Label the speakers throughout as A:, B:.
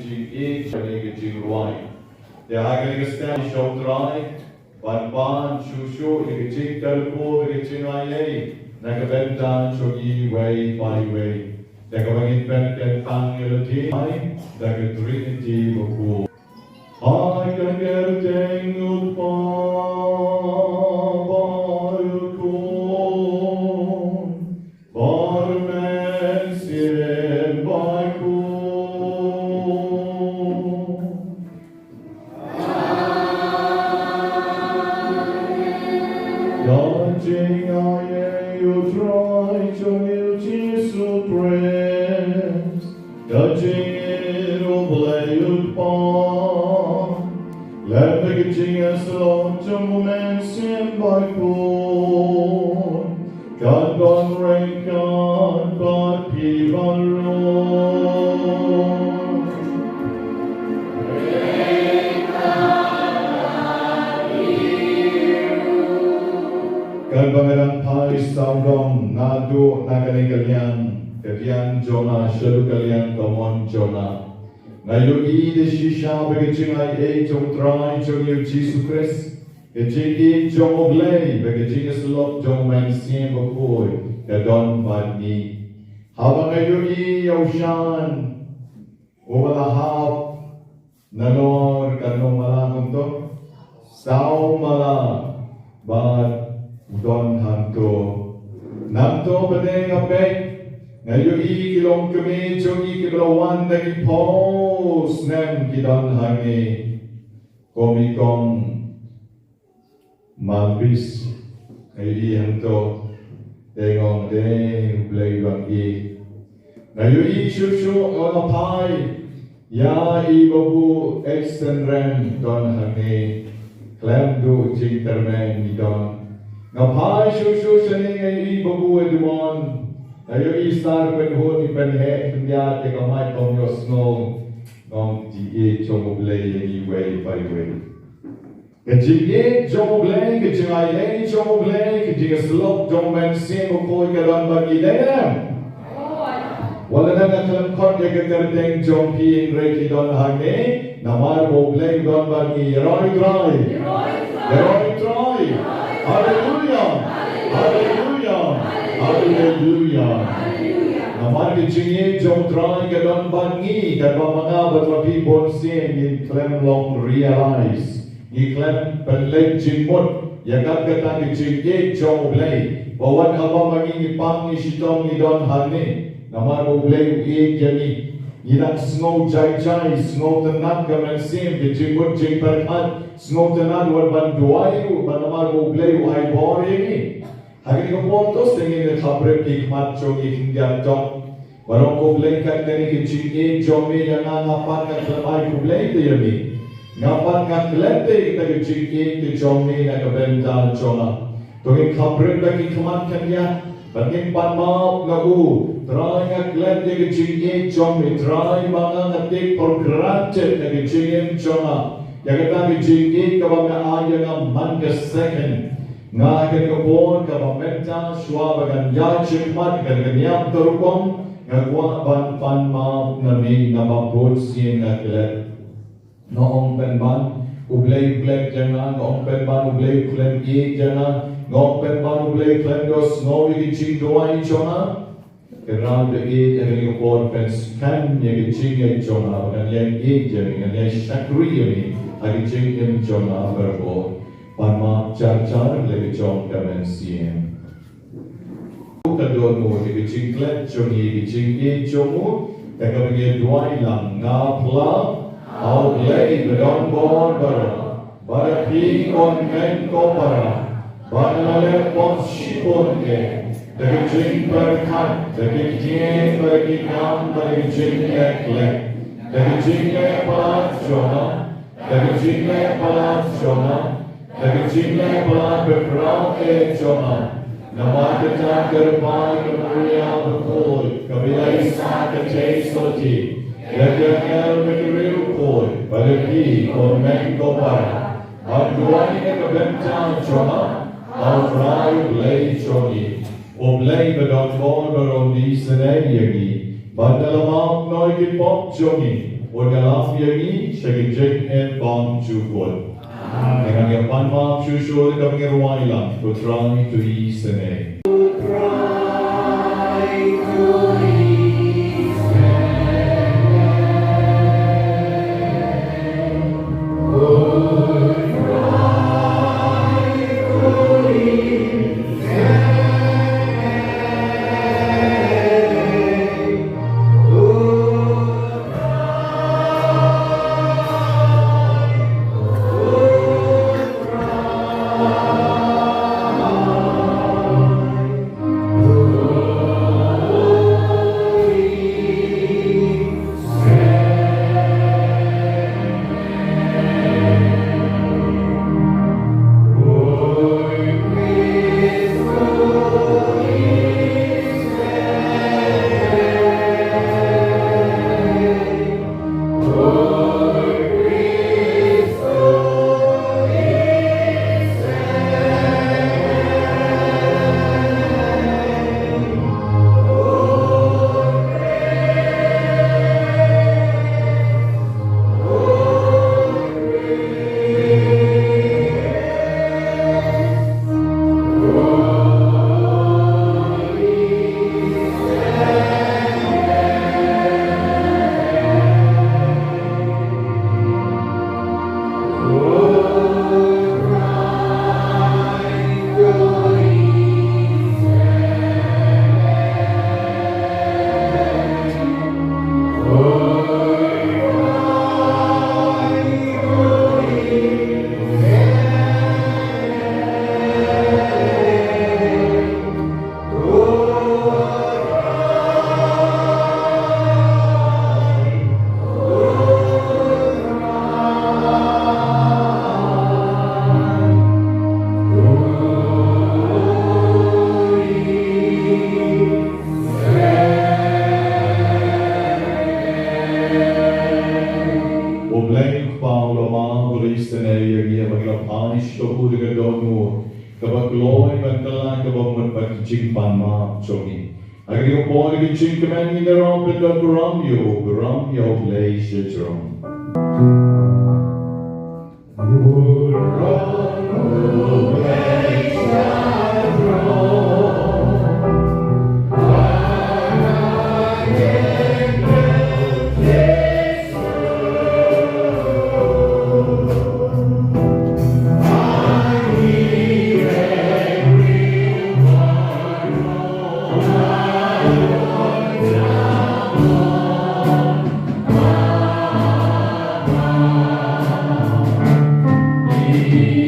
A: jing e chani jing ruai ya hagen gestan show try ban shushu e jing kalko e jing ai na bynta chogi way by way da gawangin pen tang elati mai da trinity ko I can get tangled Let the kitchen as long to moment sin by poor. God don't rain, God, but people roll. God bangaran pai saudong nadu nagani kalian Jonah shalu kalian tomon Jonah. Ngayon de shisha bagajing ay jong try jong yu Jesus Christ gajing jong oblay bagajing slop jong man siem bakoy kadon bani habang ngayon yaushan umalahap nanor kanong malakong to sao mala but don hanto nanto badeng apay ngayon kilong kami jong kilawan dagi pos nem kidan hangi komikong mabis ngayon hanto tengong deng play bangi ngayon shushu olapai ya ibabu extendrem don hangi klem do jing termen idon ngapai shushu seni ngayon ibabu edumon Ayo isar penhut ipenhe pendia te kamai tom yo snow nom ji chomoblay ni way by way. Kejige chomoblay kejingai chomoblay kejige slop jomben sim ko kadan bagi dem. Wala na kalam khot ye kadeng jompi reki don hage namar moblay don bagi roi try. Hallelujah. Hallelujah. Namar kecingin jom try kadang bangi kadang mga berlapi bonsin in klem long realize in klem penlek jimut yang kata kecingin jom oblay bawan apa mangi pang ni shitom ni don hane namar oblay uye jani inak snow jai snow tenat kamen sim kecingin jing perkat snow tenat warban duayu banamar oblay uai bori ni Hari ko pontos dengan khabar hikmat jogi hingga jom barang ko blanket kani kecingin jomi yang ngapan kan lemai ko blanket yami ngapan kan lente kita kecingin ke jomi na bynta jona to in khabar bagi hikmat kan ya bagi panmau ngagu try ngak lente kecingin jomi try mga ngatik for granted na kecingin jona yang kata kecingin kabang ayang man ka second nga akan kebon kabamenta shwa bagan ya chikmat ganyan turkom ngagwa ban ma nami nababot sin ngaklet noong penban ublay jana noong penban ublay klem ye jana noong penban ublay klem dos no igi ching doai jona kerana de egi kebon pens kan ye ching ye jona bagan ye jani ngaya shakri ye agi ching jona berbo Parma car lagi jom kamen siem. Kadon mo di kecingklet jongi kecingki jomu, teka bagi duai lang ngapla, au play bedon bon bara pi on men ko para, bara pon shipon ke, teka jing berkat, teka jing bagi kam bagi jing ekle, teka jing palat jona, teka jing palat jona. Kecingnya pelan berperang joma, nama kita gerbai kemuliaan berkul, kembali saat kecil soti, Yagyakel begeriu koi, bagi komen kopara, bantuan ini kebentang joma, Alfrayu lay joni, lay bedon bon beroni senai yagi, bandalamam noi kipop joni, Wala ni shagijek and bong chukot. Dengan yang panma chushul kami ruwailang to try to ease the name.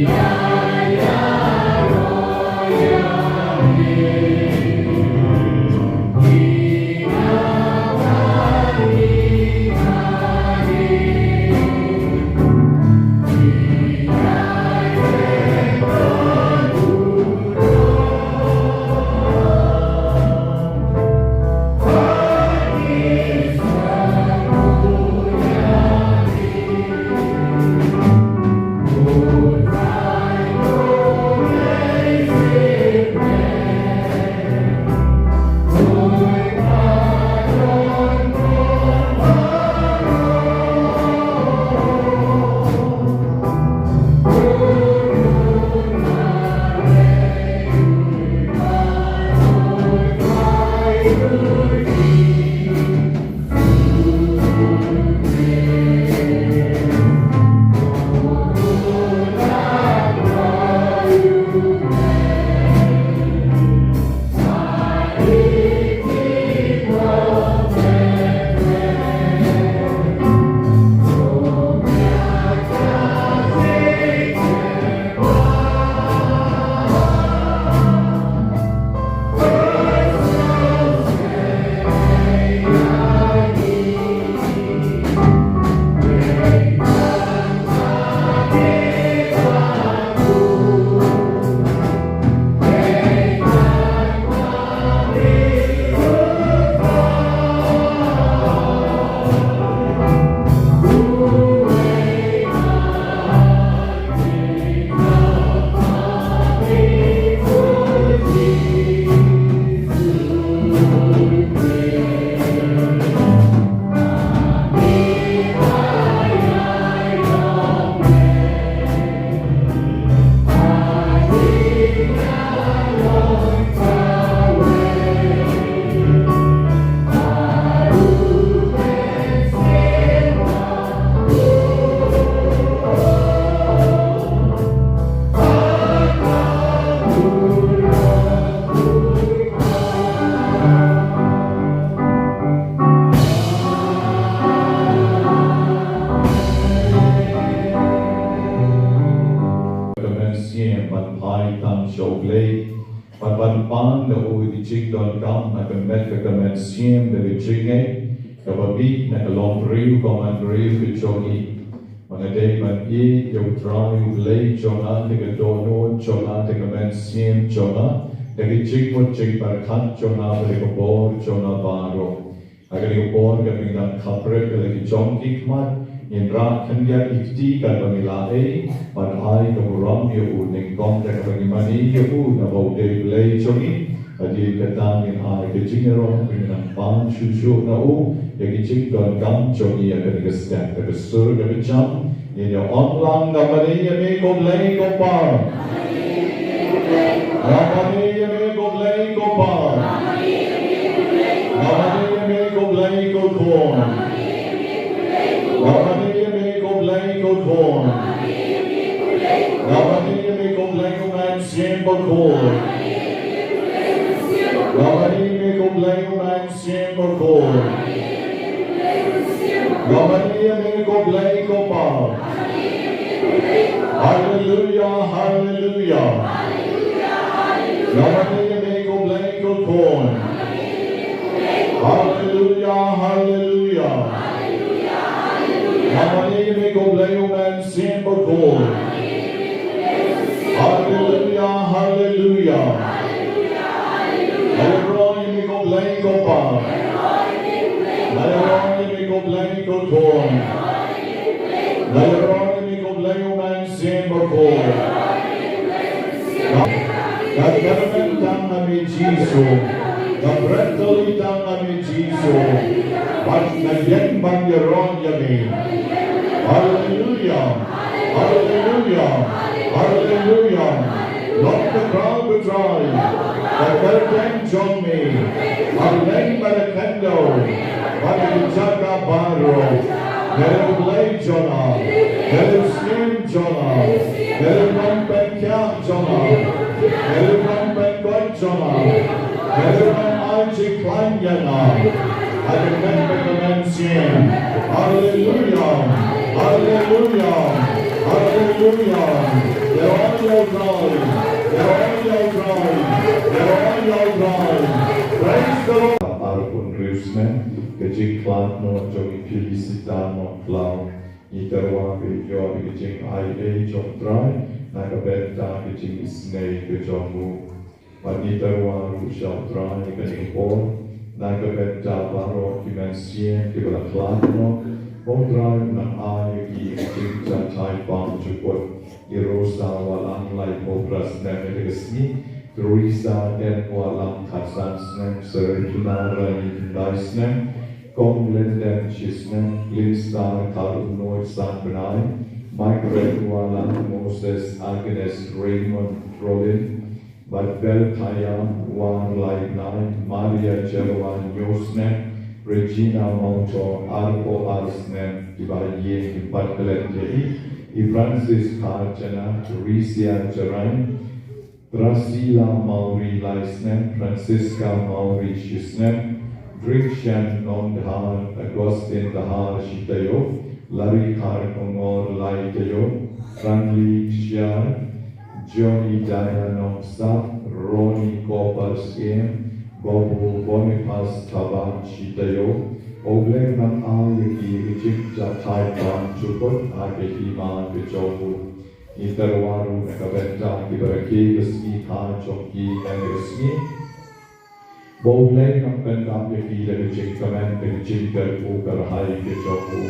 B: Yeah.
A: chok lei ban pan na u di chik don kam na kan met ka men siem de chik ngai ka ba bi na ka long riu ka man riu ki chok i mana day man i yo drive lei chona de ka do no chona de ka men siem chona de ki chik mo chik par khat chona de ka bor chona ba ro agar ko bor ka ping dan khapre ka ki chong ki mat in ra kan ya ikti kan bangila e ban ai ka ram yo u ning kong ka bang mani yo u na bo de lei choni adi ka tan in ai ke ching ro ping dan pan shu shu na u ya ki chik don kam choni ya ka ka step ka sur ka cham in your online na mani ya me ko lei ko pa na mani ya me ko lei ko pa na mani ya me ko lei ko ko Namanya me ko blai ko kon. Namanya me ko blai ko man siem ba kon. Namanya me ko blai ko man siem ba kon. Namanya me ko blai ko pa. Hallelujah, hallelujah. Namanya me ko blai ko kon. Hallelujah, hallelujah. Namanya me ko blai ko man siem ba kon. Hallelujah, hallelujah. Namanya me ko blai ko pa. Namanya me ko blai ko kon. Namanya me ko blai ko man siem ba kon. Nagkaroon tang kami Jiso. Nagretoli tang kami Jiso. Pag nagyang bangyaron yamin. Hallelujah. Hallelujah. Hallelujah. Not the crowd betray. The curtain join me. Hallelujah barakendo. Pag-jaga baro. Meron lay jona. Meron skin jona. Meron pangpengkyang jona. Meron pangpengkoy jona. Meron anjik klanyana. Akan pengkemensian. Hallelujah. Hallelujah. Hallelujah. They're on your drive. They're on your drive. They're on your drive. Praise the Lord. Arpun Riusne, kecik klan no jogi felicita no klau. Iterwa video kecik ai jom try. Naga benta kecik isnei kejomu. Waniterwa rushal try kecik por. Naga benta baro kimensien kibla klan no. Drive na ai ki kecik jatai pam cukut. Irosa walang lai popras nemegesni. Teresa dan walang kasan snem serikina rani kendai snem kong lenden chisnem linstar karunoi san benai Michael walang Moses Agnes Raymond Rodin Badbel Kayam wan lai nai Maria Jerwan Yosnem Regina Monto Arpo Arsnem Ibaye Badbelet I Francis Karjana Teresa Jerain Drasila Mauri Laisnem, Francisca Mauri Shisnem, Drikshan Nondhar, Agustin Dahar Shitayo, Larry Karkongor Laitayo, Franli Xiar, Johnny Diana Sap, Ronnie Kopar Skiem, Bobo Boniface Tabat Shitayo, Ogle Nam Ayaki, Chik Jatai Ban Chuput, Akehima Bijobu. Iterwaru nakabenta kibaraki resmi ka chokki resmi bogle ng pendam yaki dari cikamen dari cikar ukar hai ke chokku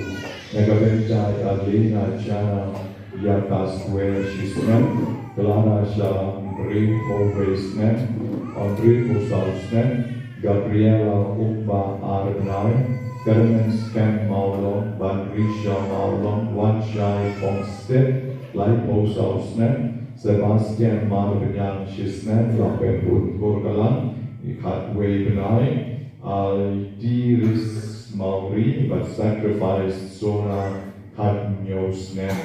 A: nakabenta alina chana yakas where shisnem Clara Shalam Ring Oversnem Andri Musalsnem Gabriela Umba Arnai Carmen Scam Maulon Banrisha Maulon Wanshai Fongstead Laipo Sausnen, Sebastian Marvinyan Shisnen, Lapeput Gorgalan, Ikat Webenai, Aldiris Mauri, but sacrificed Sona Katnyosnen,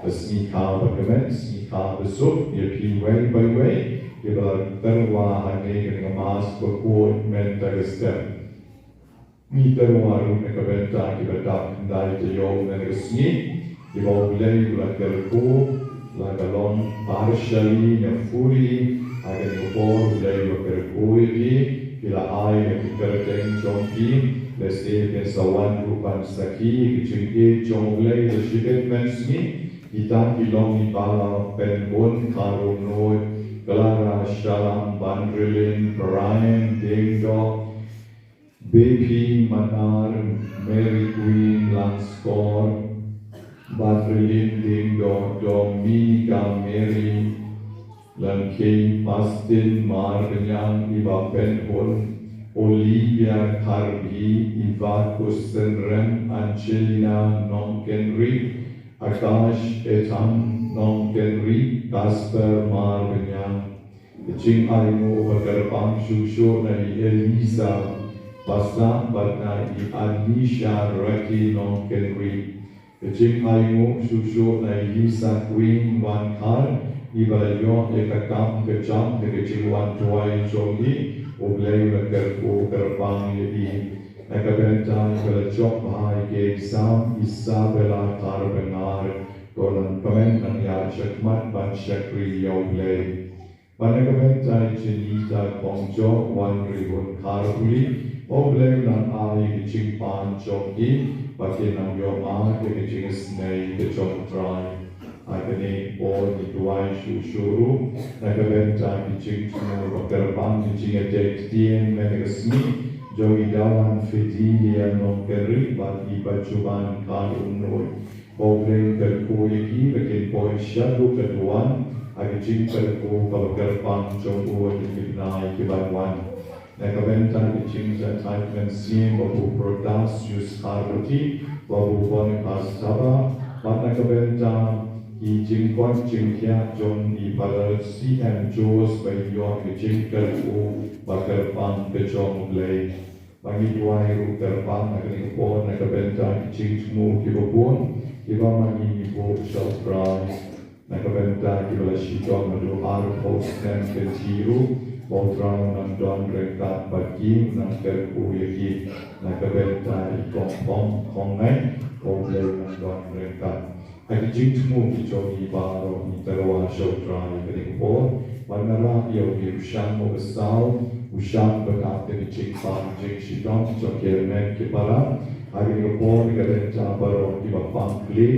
A: the Snika Bakamen, Snika Besuk, Yaki way by way, Giba Terwa Hanegan a Mass Bakhuid Nobena Banyngkong Nekabenta Giba Bakyndai to Yom Negasni. Ibaulay lagarko, lagalon partially, nefuri, akan kupor dari berkuih di bila ai kerjaan jompi lesti pensawan rupan saki kecingki jonglei lesyidek mensni kita kilong ibala penbon karung noi Clara Shalam Bandrilin Brian Dingdog BP Manar Mary Queen Lanskor Bandrilin Dingdog Dominica Mary Lankei Pastin Marganyang Iba Penhol Olivia Karbi Iva Kustenren Angelina Nonkenri Akash Etam Nonkenri Kasper Marganyang Jing Aimu Bagarpang Shusho Nai Elisa Pasang Batnai Anisha Raki Nonkenri Jing Aimu Shusho Nai Lisa Queen Wan Kar Iba yon ekakam kecam kekecilan tuai jongi ublei bekerku kerpang yedi ekabentan kelejok bahai ke Isam Isabella Tarbenar konan pemen nang ya syakmat ban syakri yaublei banekabentan jenita kongjo wan ribun karbuli oblei nan ai kecimpan jongi bagi nang yo a kecingis nei kecok trai Agni or di tuai shuru nagabenta kicing semua bergerbang kicing edek tien menegasmi jogi dawan fiti yang nongkeri bagi bacuban kalung noi obreng kerkuiki bikin poin syadu keduan agicing kerku bergerbang jogu di midnight kibanwan nagabenta kicing zatai mensim babu protas yus karbuti babu bonipas saba nagabenta Jing Kwan Jing Kia Jong Di Padal CM Jos Bai Yon Ke Jing Kerku Bakar Pang Ke Jong Blay Bagi Tuai Ru Terbang Agni Kepon Nakabenta Jing Tmu Kibabun Kiba Magi Ibu Surprise Nakabenta Kibala Shitom Madu Har Post Nen Ke Tiru Bautrang Nang Don Rekat Bagi Nang Kerku Yaki Nakabenta Ikong Pong Kong Nai Koblay Nang Don Rekat Agi jingtmu kicogi baro ni terwa shotrai kedingpor manara yo gi usham mo besau usham bekat ni jingpan jing shitom kicogi men kibara agi ngopor kadenta baro ki bapang kli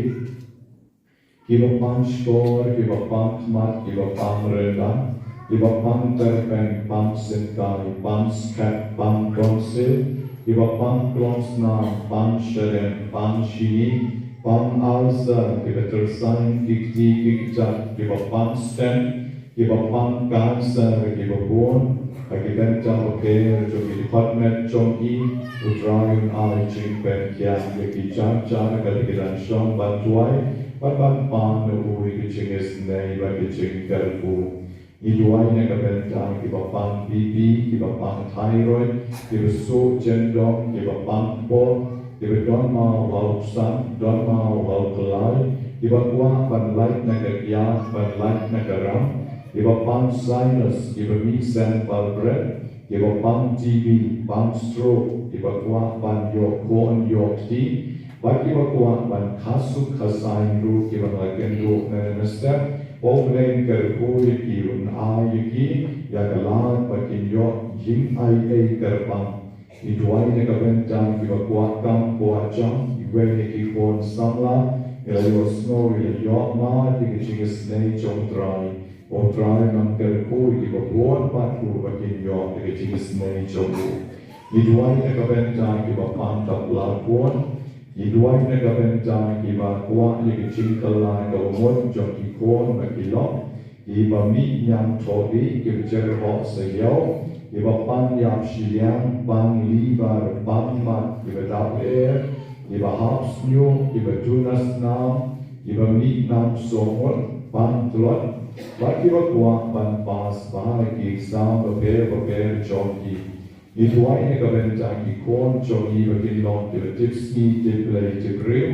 A: ki bapang skor ki bapang mat ki bapang renda ki bapang terpen pang senkai pang skat pang konsil ki bapang klonsna pang sheren pang shini Pang alsa, kita tersain kikti kikjat, kita pang stem, kita pang kansa, kita pun, kita jauh ke, jadi department jongi, utrain ai jingpen kian, kita cara kita shong bantuai, ban pan ui kicingis nei, bagi jingkerku. Iduai ne kabenta, kita pang bibi, kita pang thyroid, kita so jendong, kita pang pol. Iba don mau lauk san, don mau lauk kelai, iba kuah ban light negara, ban light negara, iba pang sinus, iba misen bal bread, iba pang TB, pang stroke, iba kuah ban yok kon yok ti, bagi iba kuah ban kasuk kasain ru, iba lagen ru nenester, oblen kerkui kiun ayiki, ya kelar bagi yok jing ai kerbang. Iduai negabentang kiba kuat kam kuat jam iwe nikikon samla ila yosno ila yokma dikicingis nei jom trai o trai nam kerku kiba buon patku bakin yok dikicingis nei jomu iduai negabentang kiba pantap lakuan iduai negabentang kiba kuat dikicing kelai kaumon jom ikon bakilok iba mi yang todi kiba jerhok seyau Iba pan yap shiliang, pan libar, pan mat, iba dap air, iba haps new, iba tunas nam, iba meat nam somon, pan telot, bak iba kuak pan pas, bahagi sam, beber chonki. Ituai ne kabentang ikon chonki iba kinlong, iba tipski, tiplay, tipriu.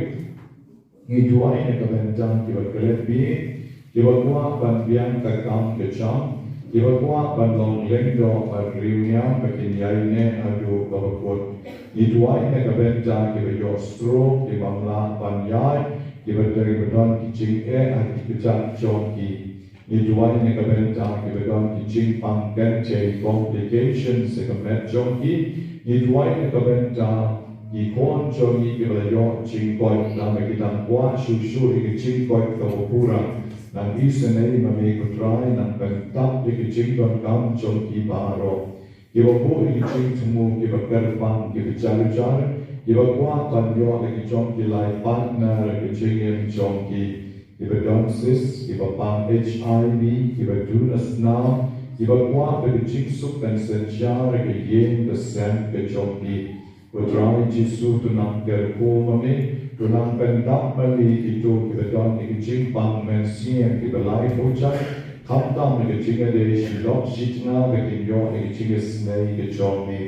A: Ituai ne kabentang iba kelepi, iba kuak pan biang kakam kecam, Iba kuat bandong lengdo riunya bakin yaine adu babakot. Ituai ne kabenta iba yo stroke iba mla ban yai iba dari bedon kicing ati kejak chonki. Ituai ni kabenta kibadon ki jingpang kente complications kamet jongki. Ituai ni kabenta ki kon jongi kibalayo jingkoi na makitang kwa shusuri ki jingkoi kabupura. Nang isa na mami kutray nang kantap ki jingkon kam jongki baro. Kibabu ki jingtumu kibakarpang kibijalujar. Kibakwa kanyo ki jongki lai partner ki jingin jongki. Kibadonsis, kibapang HIV, kibadunas na, kibakwa kibijiksuk dan sensyar kiyeng kesem kejoki. Kutrai Jisu tunang kerko mami, tunang pendak mami itu kibadon kibijingpang mensien kibalai pojai, kaptam kibijingade shilok shitna kikinyo kibijingesnei kejomi.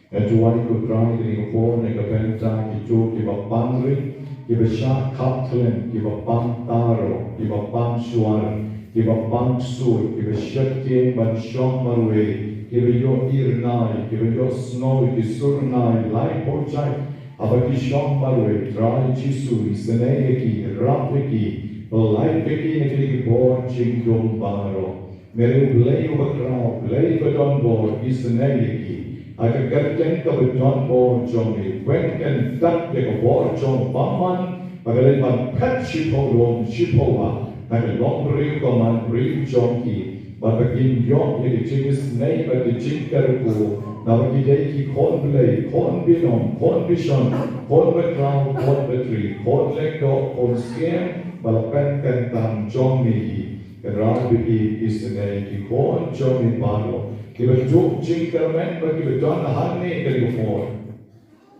A: Etuai kutrai kibikopon kibenta itu kibapangri, kibasyak kaptlen, kibapang taro, kibapang suar, kibapang sur, kibasyakin bansyong marwe, kibayo irnai, kibayo snow, kisurnai, lai pojai, abakisyong marwe, trai Jisu, iseneyeki, rapeki, laipeki nekikipon jingdong baro, mere blei ubakrao, blei badonbor, iseneyeki, Agak-agak kebetulan bor jongi, wengken tak ke bor jong paman, bagaikan pet shipolong shipola, agak long riu kaman riu jongi, bagaikan yok yang jenis nei bagi jingkarku, nabagi deki kon blei, kon binom, kon bishon, kon beklau, kon betri, kon lekdo, kon skiem, balapen kentang jongi, kerabi isnei ki kon jongi baro. Kibajuk jingkarmen bagi bedon hani kelifon.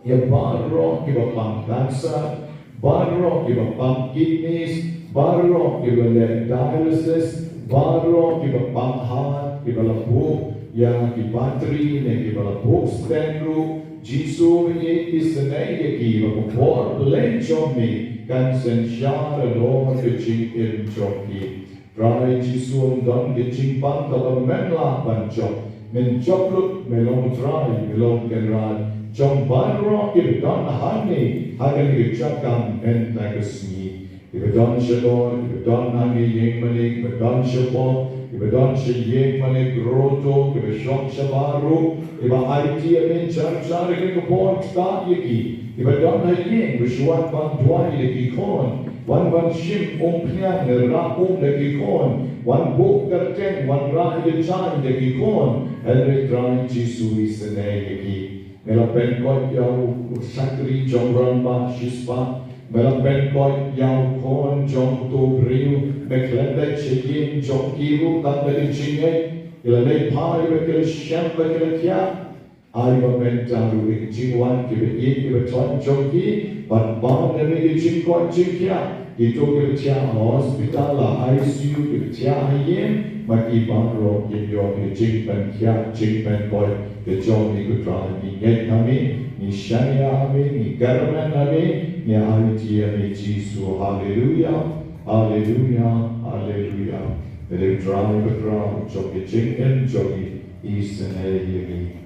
A: Ya barro kibapang kansa, barro kibapang kidneys, barro kibale dialysis, barro kibapang heart, kibalapuk, ya kibatri ne kibalapuk stendru, Jisu ye isnei ye kibapor lenchomi kan sensyara lor kecingin joki. Rai Jisu don kecingpang kabamen lah banjok. Mencokluk melong trai melong kenrat jong banro ibedon hani hagan gecakam entagasni ibedon shalon ibedon hani yeng manik ibedon shapo ibedon sheyeng manik roto ibeshok shabaru iba IT amin char ke kupon sta yeki ibedon hayeng bishwan bang tuai yeki kon wan shim umpian rakum yeki kon wan buk kerteng wan rahya chan yeki kon Elre trai Jisu iseneyeki. Melapen kot yau sakri jong ramba shispa. Melapen kot yau kon jong tu briu. Mekledek sheyeng jong kiru tanda di chingay. Ilalay pai bekele shem bekele tia. Ay mabentaru ikjingwan kibe kibe tuan jong ki. Ban bang nemi ikjingkot jingkia. Itu kibe tia hospital la ICU kibe tia hayem. Maki bangro kinyo ni jingpen kia jingpen boy ke jong ni kutrai ni ngek kami ni shania kami ni garmen kami ni IT kami Jisu haleluya haleluya haleluya Ele drai betrau jong ki jingpen jong ki isene yegi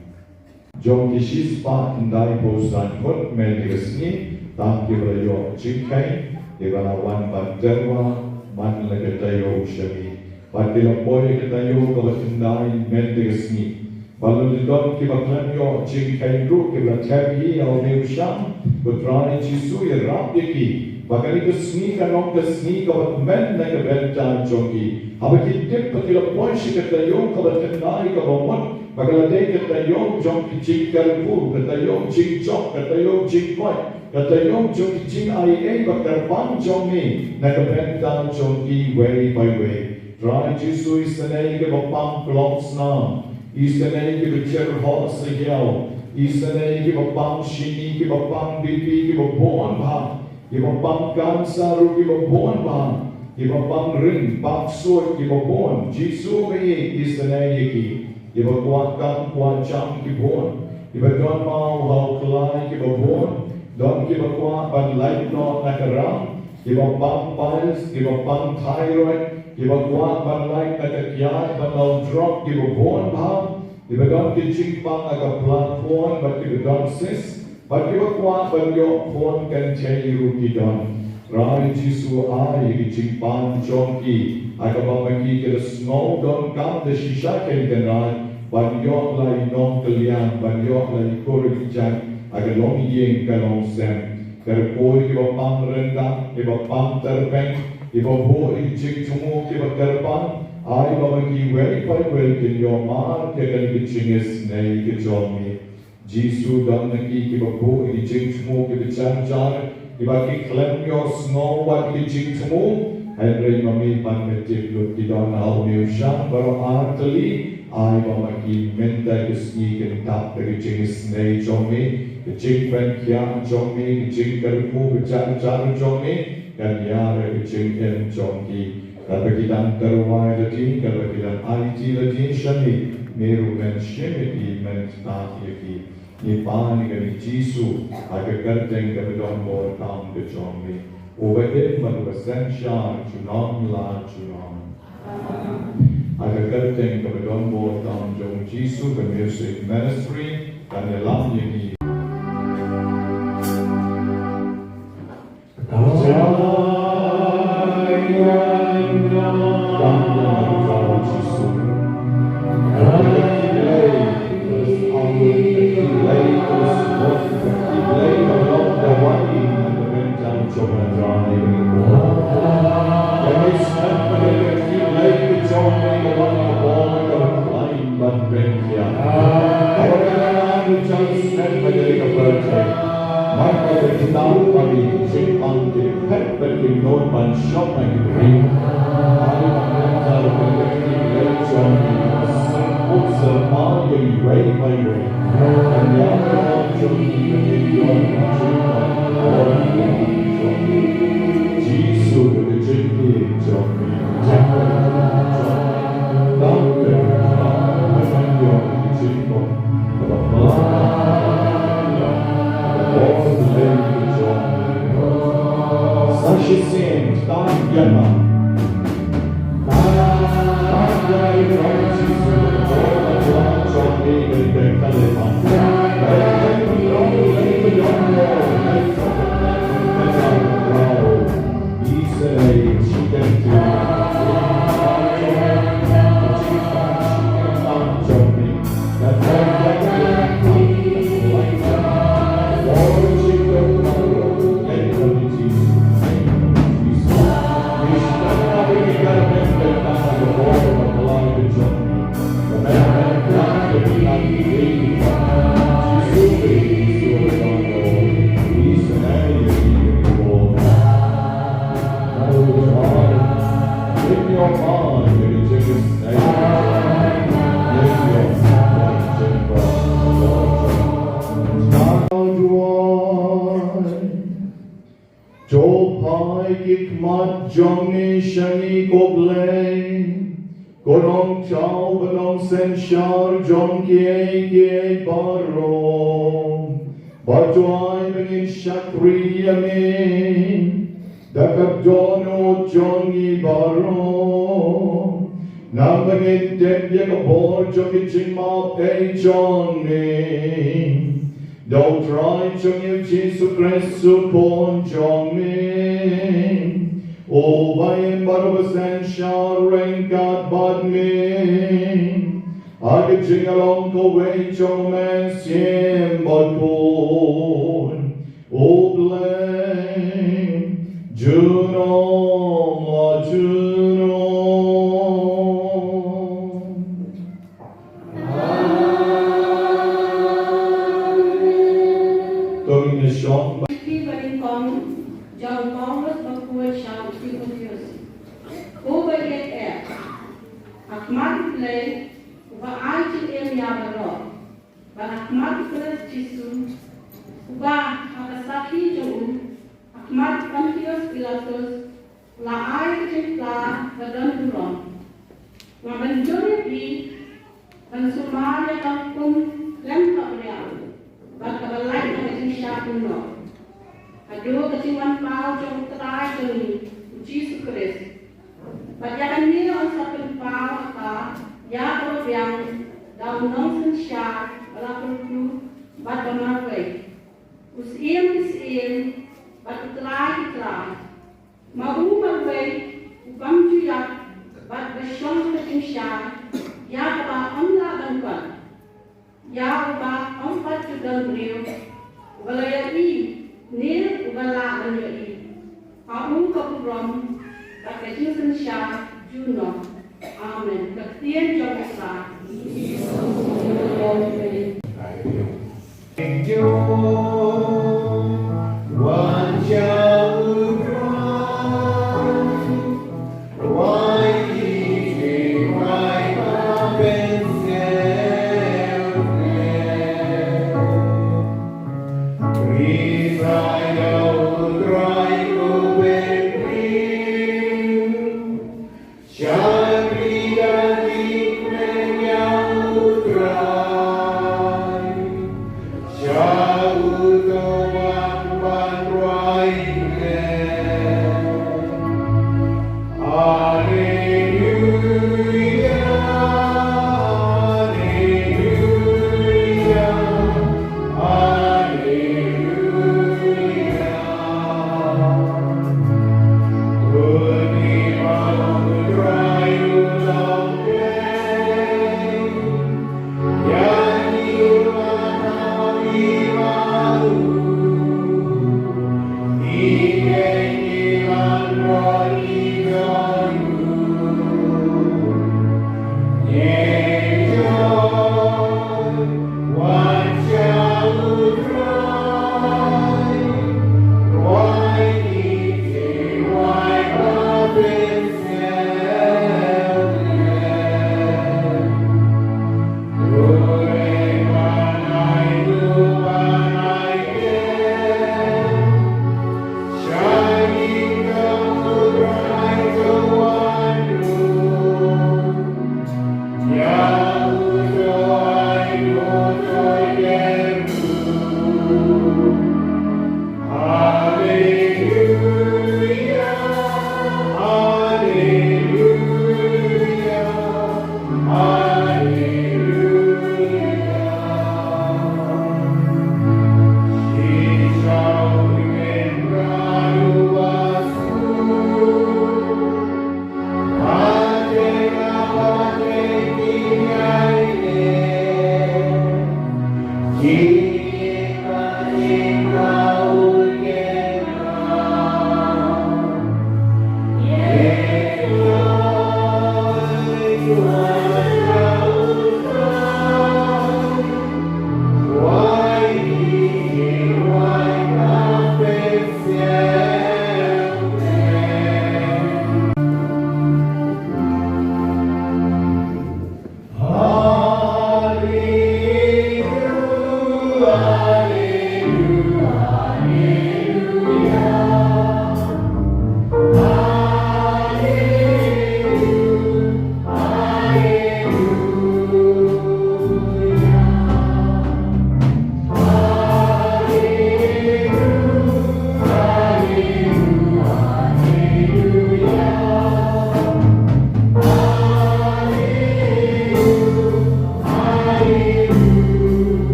A: jong ki shispa ndai posan kot mendigesni tam ki brayo jingkai ibalawan banderwa man legatayo shami Patila boy kita yo kabatindai mendegesni. Balu lidon kibaklan yo jingkai ru kibatagi au neusham putrai Jisu ya rapiki. Bakal itu sni kanong kesni kabat men na kabenta jongi. Habaki tip patila boy kita yo kabatindai kabamon. Bakal ade kita yo jongi jingkar pu kita yo jingjok kita yo jingkoi. Kita yo jongi jing IA bakal pan jongi na kabenta jongi way by way. Trai Jisu isenei ke bapang kloks na, isenei ke becer hot sehiau, isenei ke bapang shini ke bapang BP ke bapon bang, ke bapang kansa ru ke bapon bang, ke bapang ring baksur ke bapon. Jisu mei isenei ke bakuatkan kuacam ke bon, ke badon mau hau kelai ke bapon, don ke bakuat ban light not nakarang, ke bapang piles, ke bapang thyroid. Iba kuat banlai katakian banau drop iba bon bang iba don kitching pang aga platform but iba don sis but iba kuat banyo phone kan chei ruki don Rai Jisu ai ki ching pan chong ki agaba ki ke snow don kam de shisha ken denai ban yok lai non kalian ban yok lai korik jan agalong yeng kalong sem ter koi ki ba pang renda ki ba pang terpeng ki ba bo i ching chumu ki ba terpan ai ba ki wei pai wel kin yo mar ke kan ki chinges nei ki jomi Jisu dan ki ba bo i ching chumu ki ba chan chan Ibaki klem yo snow wat ki ching tumu Henry mami pan metik lut ki don au niu shang baro artali ai mama ki menta ki sneak and tap ki ching snei chomi ki ching pen kya chomi ki ching karpu ki chan chan chomi kan yara ki ching en chomi kada ki dan terwai lati kada ki dan IT lati shani meru men shemiti men tati ki Ni pani ka ni Jisu aga karteng ka bedon mo tam ke chomi over it man was sent shar chunom la chunom aga karteng ka bedon mo tam jong Jisu the music ministry kan lam ni Don't try to you Jesus Christ upon Johnny. Oh, by him Barabas and Sharing God but me. I could sing along the way, John and Sim but born. Oh, blame Juno, Juno.
B: Kiba Banyngkong, John Mass Bakhuid Nobena Banyngkong. Akmat play, uba anjing yabaro, ban akmat plus Jisu, uba akasaki jom, akmat Pontius Pilatus, la ai la badan dulong. Waban juri ban Somalia kampung lempar real, bakabalai na siya haduh keciuman pau jom terai joni Jisu Kristus. Bagian ini on satu pau apa ya kalau yang daun nongsen syar berlaku tu bad bermarway. Usim, bad terai, Mau berway, ubam juyak, bat besyong ketingsyar, ya ba omla bangkon, ya ba ompat jugal beriu, ubalaya i, nil ubala banyo i, aung kapubrom, bat kejingsen syar, juno, amen, ketien jomsa,
C: Thank you. One shall cry, why did we cry up and self-blame? We cried out, cry open green, shall we the deep and young cry, shall we go one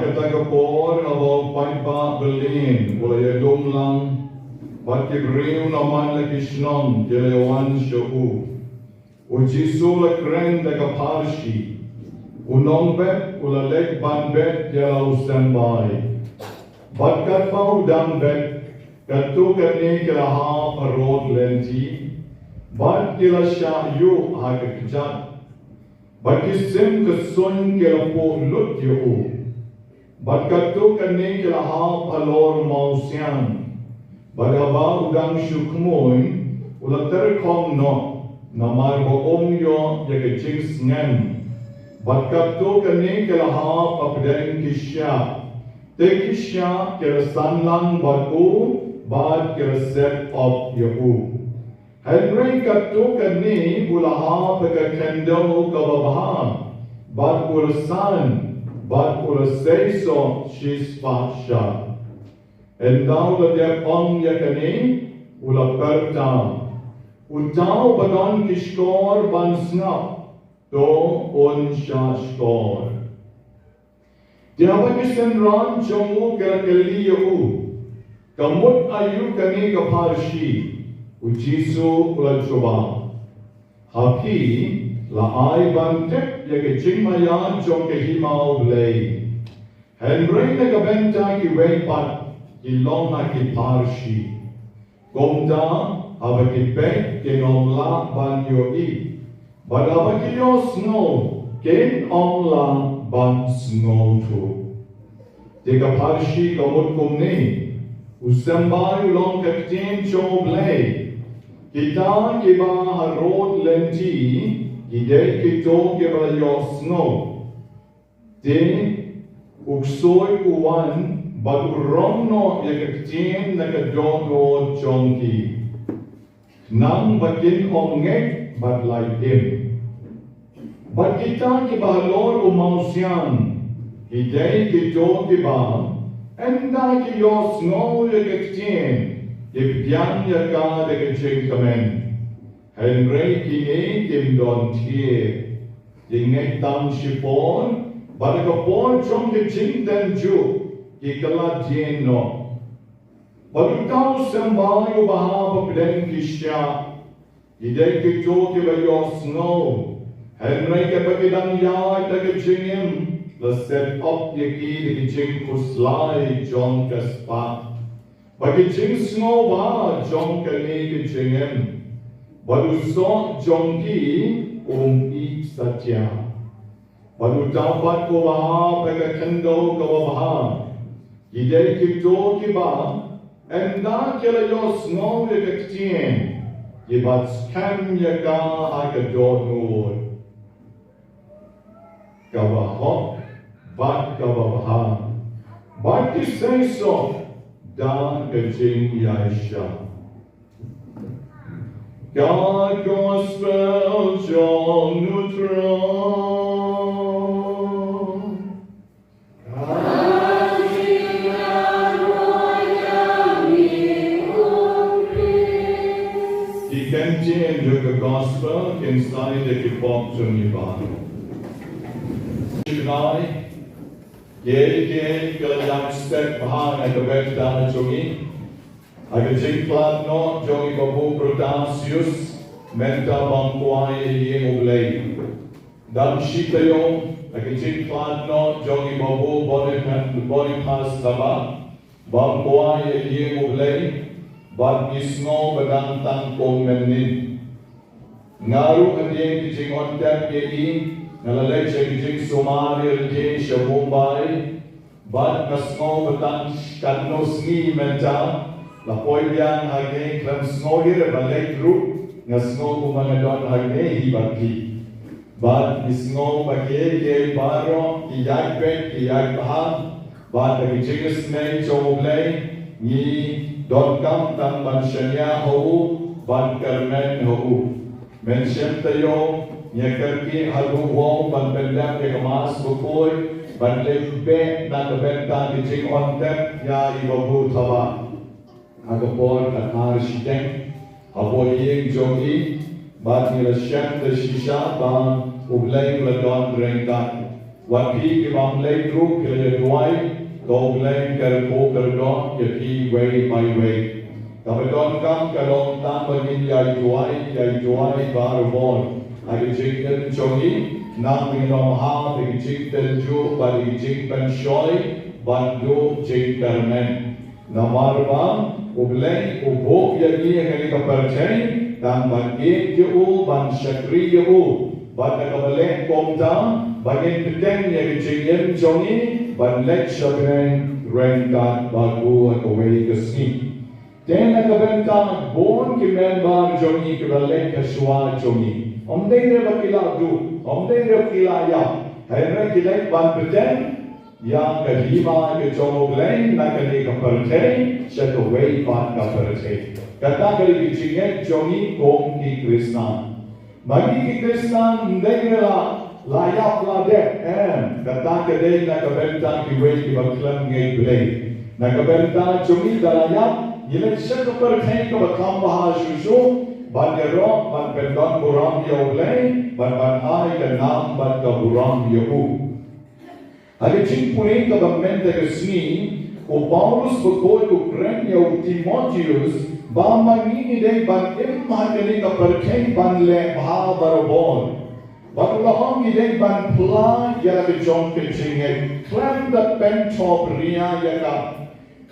A: Pagkatagapon abo pagpa Berlin, ulay dum lang, pagkibriw naman na kisnong, kilewan siya o Jisu la kren da kaparshi, unong bet, ulalek ban bet, yalaw sembay. Bagkat maudang bet, katu kani kilaha parod lenti, bad kila siya yu hagakjat, bagisim kasun kilapo lut yu. Bagkatu kani kilaha palor mausian, bagaba udang syukmoy, ulater kong no, namar boom yo yagajing sngen, bagkatu kani kilaha papdeng kisya, te kisya kirasan lang batu, bad kirasep of yahu. Henry katu kani ulaha pagkakendo kababaha, bad ulasan, but ulaseso she's fasha. And now the dear on yakani ula perta. Utau bagon kishkor ban snap to on shashkor. Tiawa kisen ran chomu kelakeli yu. Kamut ayu kani kaparshi. Ujisu ula choba. Hapi la ai ban tek yake chingmayan chong ke himao blei. Henry na kabenta ki weipat ki lona ki parshi. Gomda haba ki pek ki nomla ban yo i. Badaba ki yo snow ken omla ban snow tu. Tika parshi kamut kumni. Usambai ulong kaktin chong blei. Kita kiba harod lenti. Idei kito kiba yosno. Te uksoy kuwan baguromno yakaktin nakadono chongki. Nang bakin ongek badlay him. But kita kiba halor umausian. Idei kito kiba enda ki yosno yakaktin. Ibyan yaka yakaktin kamen. Henry kini kim don tie, ingek tam shipon, badakapon chong ke chinten ju, ikala tien no. Badutau sembayo baha papden kisya, idek kito ke bayos no. Henry ke pakidang ya ke chingim, la set up yaki ke ching kuslai chong kaspa. Bagi ching snow ba chong ke ni ke chingim. Baru sok jongki i satya. Baru dapat ko baha pagkakendo kawabaha. Idei kito kiba, enda kila yos no yakaktien. Ibat skam yaka agadonur. Kawahok, bat kawabaha. Bat kiseso, da kajing yaisha. God gospel John Neutron. He continued the gospel inside the kipok Juniba. Shunai, ye kalayang step behind at the bed down Jungi. Aga jingplat no jongi babu protasius menta bangkuai yeng ublei. Dan shitayo aga jingplat no jongi babu boni pas sama bangkuai yeng ublei bad isno badang tang komenin. Ngaru adien kijing ontep yei nalalek kijing Somali yei shabumbai bad nasno badang kanosni menta. Lapoi yang hage klam snogir balai group ngasno kumangadon hage hibaki. Bad isno bagi ye baro iyak pek iyak baham. Bad bagi jenis nei choglei ni .com tan banshanya ho ban karmen ho. Mention tayo nyakarki haduh ho ban pendam ke Mass Bakhuid ban lempe dan benta di jing ontep ya ibabu thaba. Agapon at Marishiteng, Aboying Jogi, Bat nila siyang da shisha bang ublay mula doon rengkat. วันที่กำลังเล่นรูปเกลือด้วยกองเล่นกระโปงกระดอนอย่าที่เว่ยไปเว่ยกับไปดอนกำกระลองตามไปยินใหญ่ด้วยบาร์บอลไอ้จริงเป็นจงนี้นั่งมีน้องหาไอ้จริงเป็นจูบไอ้จริงเป็นชอยบันดูจริงเป็นแมนนามาร์บังอุบเล่อุบกอย่างนี้ให้กับประเทศดังบันเกยอูบันชักรีอูบันกับเล่นกอมตาบันเงินเป็นอย่างจริงเป็นจงนี้บันเล็กชักเร่งเร่งการบันบัวตัวเวกสกีแต่นักเป็นการบนกิแมนบาร์จงนี้กับเล่นกับชัวจงนี้ได้เรื่องกีฬาดูได้เรื่องกีฬายาให้เรื่องกีฬาบันเป็นyang kedua ke jauh lain nak kena ke percaya satu way pan ke percaya kata kali kecilnya jogi kong ki Krishna bagi ki Krishna ndailah layak ladek kata kali nak kebenta ki way ki baklam ngai belai nak kebenta jogi dalayak yelah satu percaya ke bakam bahasa susu ban yerok ban pendon buram yau belai ban ai ke nam ban ke buram yau Hari cimpunin ke bangmenta ke sini, o Paulus berkoi o Krenya o Timotheus, bang ini deh bang emma kini ke perkeng bang le bah barobon, bang lahong ini deh bang plan ya ke jom ke cingek, klem the pentop ria ya ka,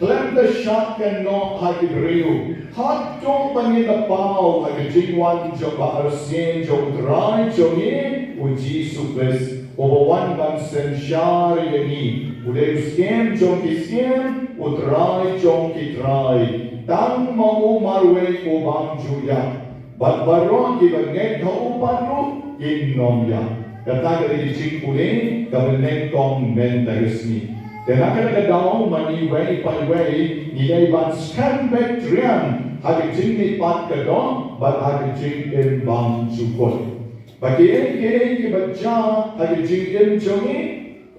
A: klem the shark and no hati beriu, hat jom bangin the pau hati jingwan jom baharsien jom dry jom ye o Jesus Christ. Obawan ban sensyari ini, udah skem jom ki skem, utrai jom ki trai, tang mau marway obang juya, bat baron ki banget ho upanu innom ya, kata dari cing kuning kabenet kong mendagisni, dan akan ada daun mani way by way, nilai ban scan back trian, hagi cing ni pat kedong, bat hagi cing in bang jukot. Bagi yang baca hagi jingin jongi,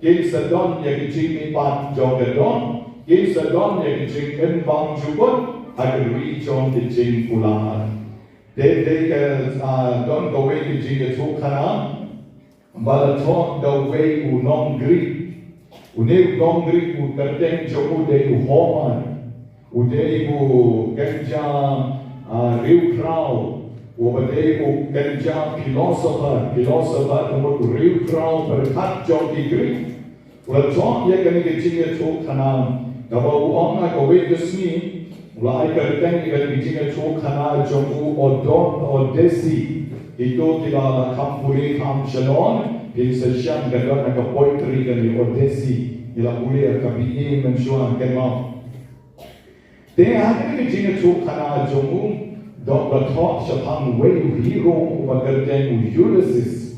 A: kin sedon yang jingin pan jong kedon, kin sedon yang jingin bang jubut, hagi rijong jing pulangan. Dek don gawe jingin tukana, balaton gawe unong gri, unik unong gri kerteng joku dek homan, udek kerja riu krau. Wabadai ko kerja philosopher nomor real crown berkat jom digri. Ulah jom ya kami kecingnya cok kana. Kalau uang nak kawin kesini, ulah kerteng kami kecingnya cok kana jom odon odesi. Itu tidak kampuri kam shalom. Bisa siang kadang nak poetry kami odesi. Ila boleh kami mensuan kemau. Tengah kami kecingnya cok kana jom Dr. Talk Shapang Way Hero Bagadeng Ulysses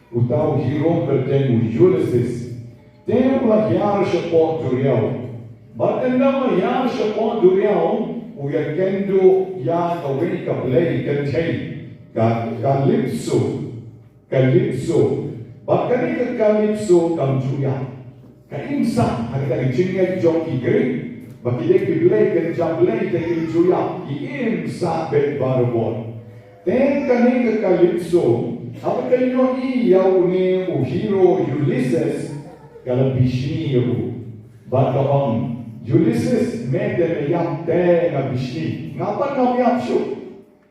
A: Utau Hero Bagadeng Ulysses Tem pula Yar Shapong Duriao Batendama Yar Shapong Duriao Uya Kendo Ya Away Kaplay Kentay Calypso Bakani ke Calypso Kamjuya Kaimsa Hagita Jingya Joki Gri Bagi dia kibelai kerja belai dari juya, iim sabet barubon. Tengkani ke Calypso, apa kayo iyaw ni hero Ulysses kalau bishni yabu. Batawang Ulysses mede meyap te na bishni. Ngapan ngamyap syo?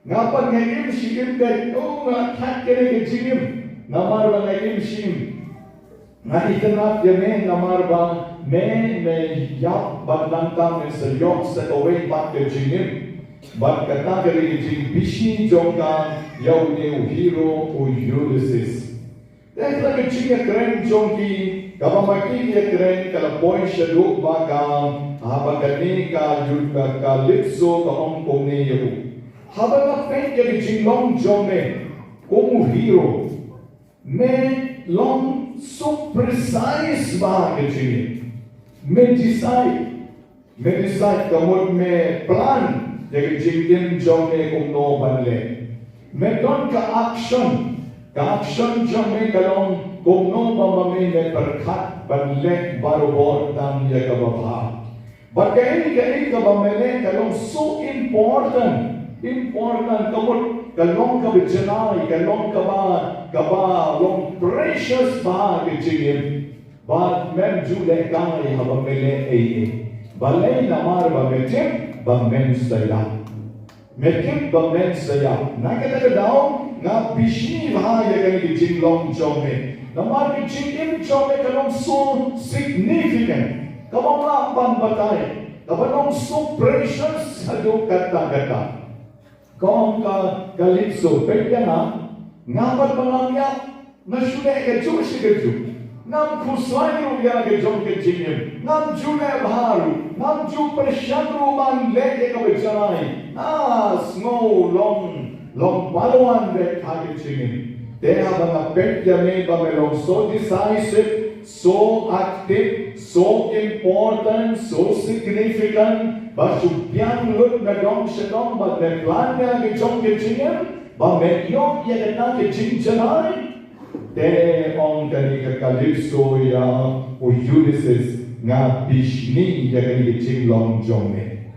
A: Ngapan ngayim shigim te? Oh ngatak kere ke jigim. Namar ba ngayim shim? Ngaitanat yamen namar ba? मैं याद बदलता में सहयोग से कोई बात के जिन्हें बात करता करेगी जिन बिशी जोंगा यौने हीरो Ulysses देखला के जिन्हें करें जोंगी कबामकी के करें कल पॉइंट शेडू बाका हाबकने का युद्ध का लिप्सो का हम कोने यू हाबका फेंक के जिनलों जोंगे कोमु हीरो मैं long so precise बात के जिन्हें मैं decide कमोड में plan जगह जिंदगी जोने को नो बनले मैं don का action जोने कलों को नो बम्बे में परखत बनले बारोबार तंग ये कबाबा बकैनी कबाबे कलों so important कमोड कलों कबिचनाई कलों कबा long precious बात जिंदगी Ba men ju le kai ha ba mele e. Ba le namar ba metim ba men saya. Metim ba men saya. Nakata daw nga bishni ha ya kan ki jinglong jome. Namar ki jingim jome kalong so significant. Kabang la ban batay. Kabang so precious haduh kata-kata. Kong ka kalipso pekana ngapat malangya nasune ke ju shikeju. Nam kusayu ya ke jom ke jingim. Nam june baharu. Nam ju persyadru man leke ke becarai. Snow long paluan de kage jingim. They have a pet yame bamelong so decisive, so active, so important, so significant. But you piang look na dong shadong but the plan ya ke jom ke jingim. Ba mekyong ya ke na ke jingjanai. They on the Calypso ya o Ulysses nga bishni ya kani jinglong jome.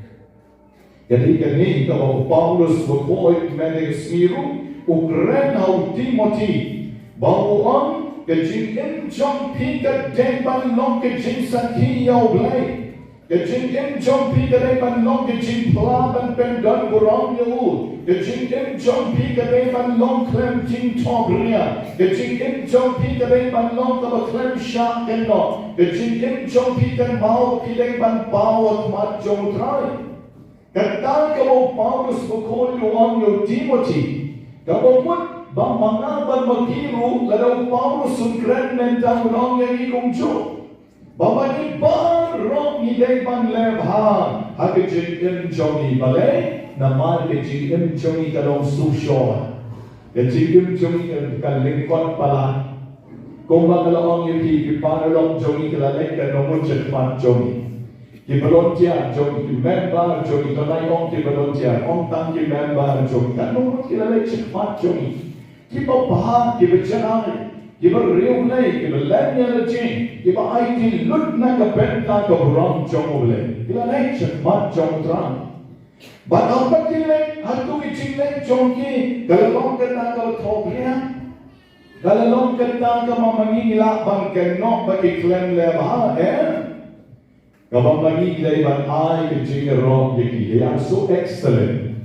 A: Jadi kani kalau Paulus Bakhuid Nobena Banyngkong ukren hau Timothy bawang ke jingin jom pika depan long ke jing sakhi yau blai. Ke jingin jom pika depan long ke jing pelaban pendan burang yau. The jingin jom pika depan long klem jing tobria. The jingin jom pika depan long kaba klem syak eno. The jingin jom pika mau depan bawat mat jom trai. Kata kau Paulus Bakhuid Nobena Timothy. Kau pun bamanga makiru lalu Paulus sungkren mentang long yang ikungjo. Bapa ni barok ni depan lebha. Hake jingin jomi balai. Namar ke jingim jomi kalong susyon. Ke jingim jomi kalingkot pala. Kung makalawang yuki kipanalong jomi kalalek ka nomon cetpat jomi. Ki volunteer jomi, ki member jomi, kanay ong ki volunteer, ong tang ki member jomi. Kan nomon kalalek cetpat jomi. Ki papahan, ki becanay, ki berriulay, ki belanya lejing, ki ba IT lut na ka benta ka burang jomule. Kalalek cetpat jom terang. But apa kilek hatu kicilek jongki galalong kata ka thopya galalong kata ka mamangila bang kenok bagi klem lebha kabang mangila ban ai kicil rong yaki. They are so excellent,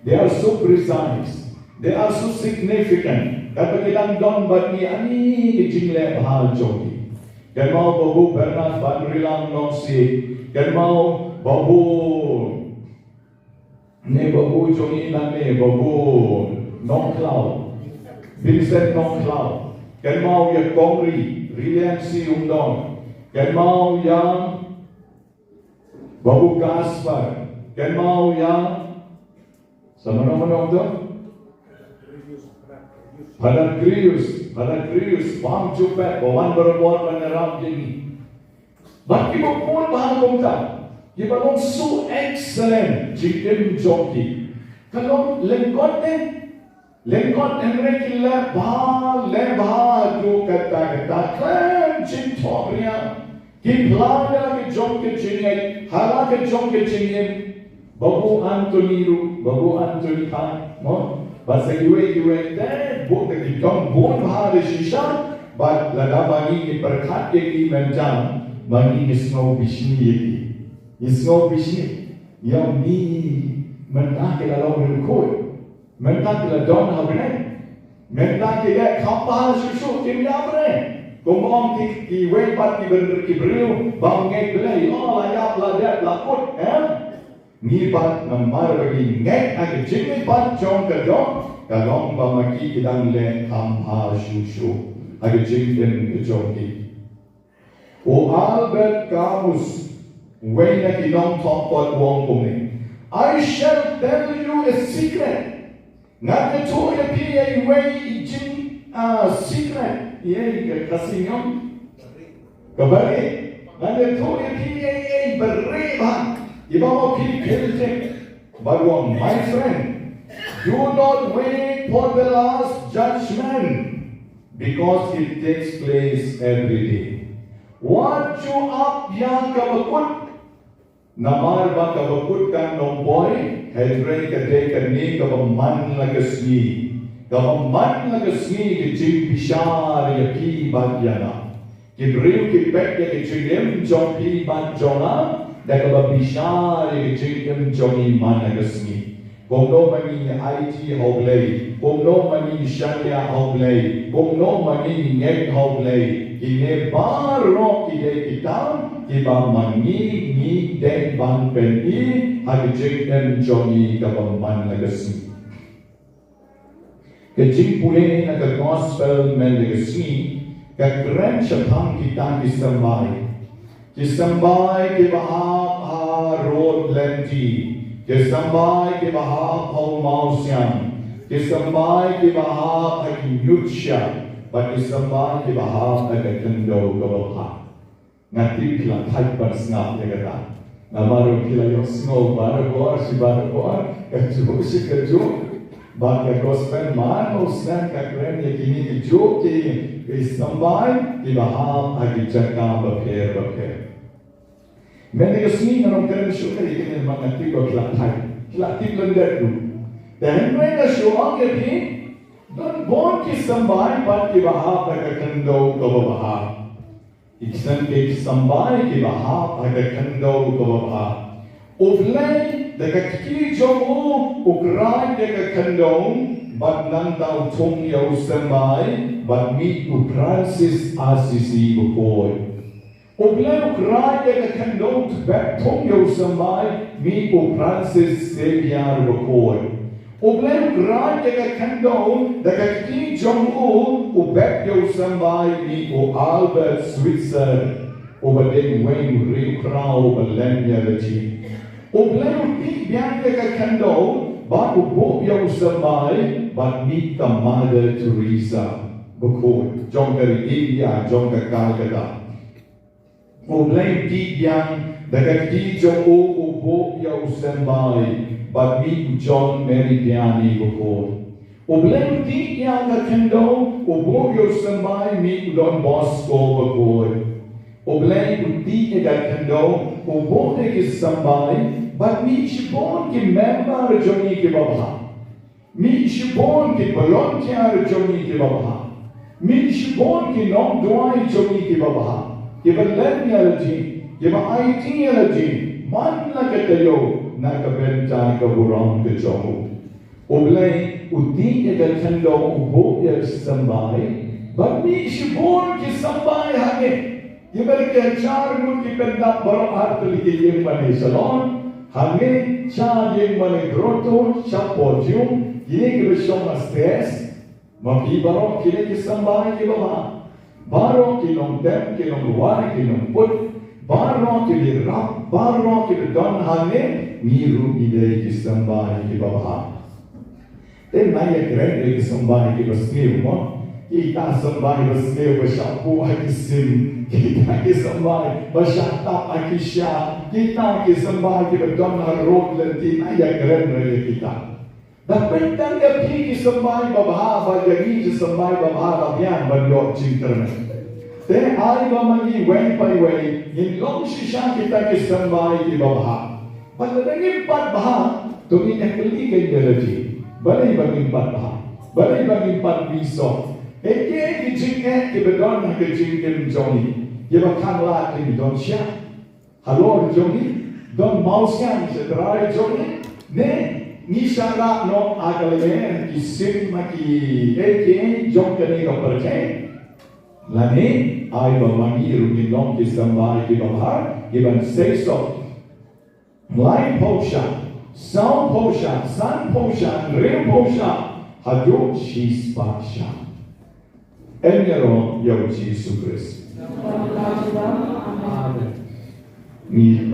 A: they are so precise, they are so significant. Kapag ilang don bagi ani kicil lebha jongki kan mau babu Bernard ban rilang noksi kan mau babu ne babu jongi na ne babu non cloud Vincent non cloud kan mau ya kongri reliansi umdon kan mau yang babu Gaspar kan mau yang sama nama tu pada Krius pam cupat bawan berbuat menerang jadi bagi bawa bahan komtak. Dia balong so excellent jingim joki. Kalau lengkot mereka lebha tu kata kan jing tobria. Ki pelada ke jom ke jingim, hala ke jom ke jingim. Babu Anthony Khan, no? Bahasa iwe deh, bukan di dong bon bahasa shisha, but lada bagi ni berkat ke menjam, bagi ni snow bishni ye. Isno bishni yang ni mentah ke dalam berkoi mentah ke dalam habne mentah ke kapal susu kimia bre komong ki wepat ki beriu bangai belai layap ladat lakut ni pat namar bagi ngek ag jimi pat jong ke dong kalong bamaki idang le kamha susu ag jingden ke jongki o Albert Camus when I don't talk about wrong, I shall tell you a secret. Not the toy appear way secret. Yeah, Casignon. Kabari. Not the toy appear bereba. Ibama P. But one, my friend, do not wait for the last judgment because it takes place every day. What you up yang kabakut? Namar ba kabakut kan nomboy, hedre kadek kani kabaman lagasni ke jing bishar ya kiba yana. Kibril kipek ya kicilem jong iman jonga dan kebabishar ya kicilem jong iman agasmi. Gomno mani IT hoblay, gomno mani shanya hoblay, gomno mani ngek hoblay. Kine baro kide kitam kiba mani ni den ban peni hagicilem jongi kabaman agasmi. Kecil pulih nak gospel mendegasmi. Kekeren syaitan kita disambai ke bahap road lenti, disambai ke bahap mausian, disambai ke bahap nyutsya, but disambai ke bahap kendo kebahap. Ngati kila thai persngap ya kata. Namaru kila yung snow baru si baru keju. Bagai gospel man usnan kekeren ya kini keju sampai di baham agi jaga berpikir. Mereka sini orang keren syukur ini mengerti kau kelak lendet tu. Dan mereka syukur kini dan bon ki sampai bat ki baham agi kendo kau baham. Iksan ki sampai ki baham agi kendo kau baham. Oflay dekat kiri jomu ukrai dekat kendong bat nang tau tong yau sambai bat mi ukransis asisi bukoy. Oflay ukrai dekat kendong bat tong yau sambai mi ukransis sebiar bukoy. Oflay ukrai dekat kendong dekat kiri jomu ubat yau sambai mi o Albert Switzer ubadeng weng riu krau balenya leci. Obleu ti biang dekat kandau, bat ubok yang sampai, bat meet the Mother Teresa, buku, jom dari India, jom ke Calcutta. Obleu ti biang dekat ti jom ubok yang sampai, bat meet John Mary Vianney buku. Obleu ti yang ke kandau, ubok yang sampai, meet Don Bosco buku. Obleu ti dekat kandau, ubok yang sampai. But mi shibon ki member joni ki baba. Mi shibon ki volunteer joni ki baba. Mi shibon ki non duai joni ki baba. Ki balenya lagi, ki ba IT lagi. Man la katayo na ka benta ka burang ke jomo. Oblay uti e ka tendo ubo ya sambai. But mi shibon ki sambai hage. Ki balke char nu ki benta baro artli ki yeng mane salon. Hangin cha yang mana grotto, cha podium, ini kita show stress, mapi baru kita sampai ke bawah, baru kita tem, kita luar, kita put, baru kita rap, baru kita don hangin, miru ide kita sampai ke bawah. Tapi naya keren kita sampai ke bawah, kita sampai ke bawah akisim, kita sampai bershatap akisya. Kita sampai ke bawah road lenti naya keren kita. Dapat tanda pergi sampai bawah bagi sampai bawah bagian berdok cinta. Te ai bagi way by way, in long shisha kita sampai ke bawah. Pada lagi 4 bahan, tu ini kali energy. Balai bagi 4 bahan, balai bagi 4 biso. Eke kijinge ke bedon ke jingkem joni. Dia makan lah ke don siap. Halo joni, don mausian sedrai joni. Ne ni syarat no agalene kisim maki eke jong kene ko percaya. Lani ai bamani rugi long kisambai ke bahar, giban seiso. Lain posha, sound posha, sun posha, rain posha, haduh shis pasha. Enyero yau Yesus Kristus. Ni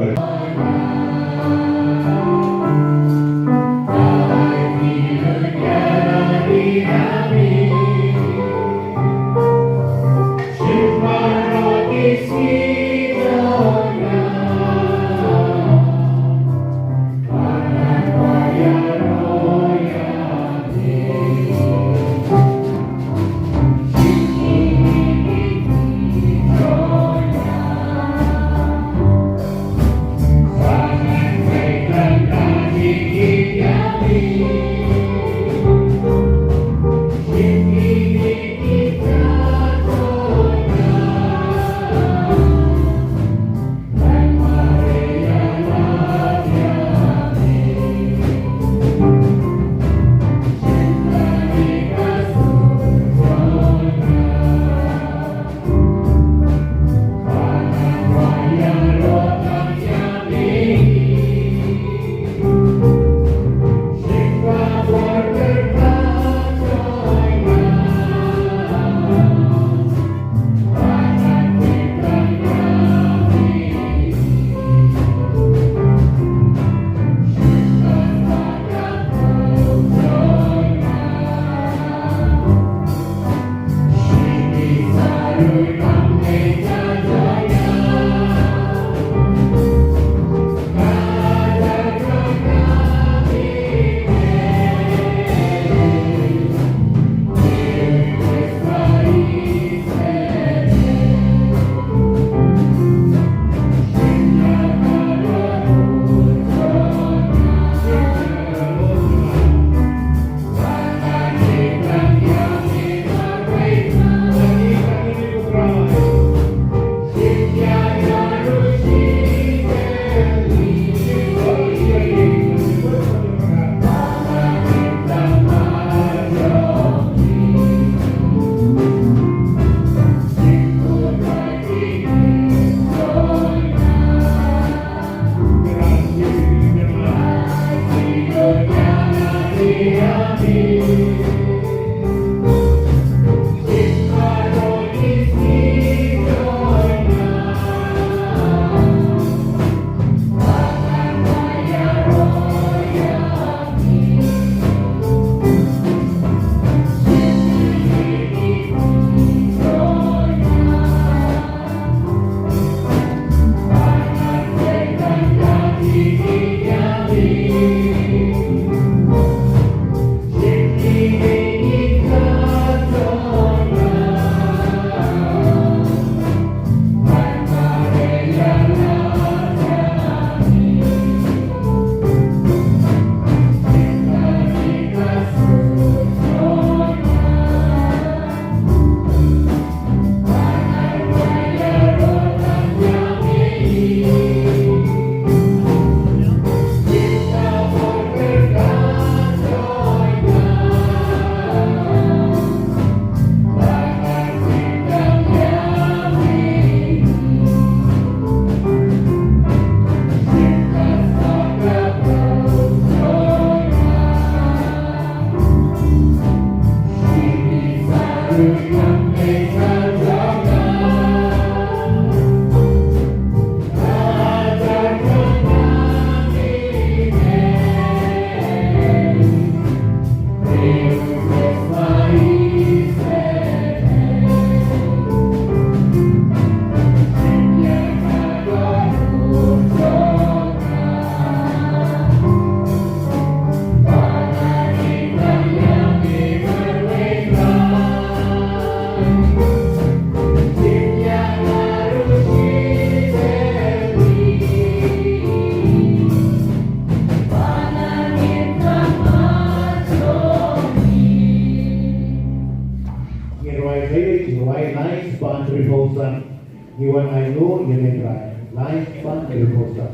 C: Iwan ayu ini try. Life fun reposa.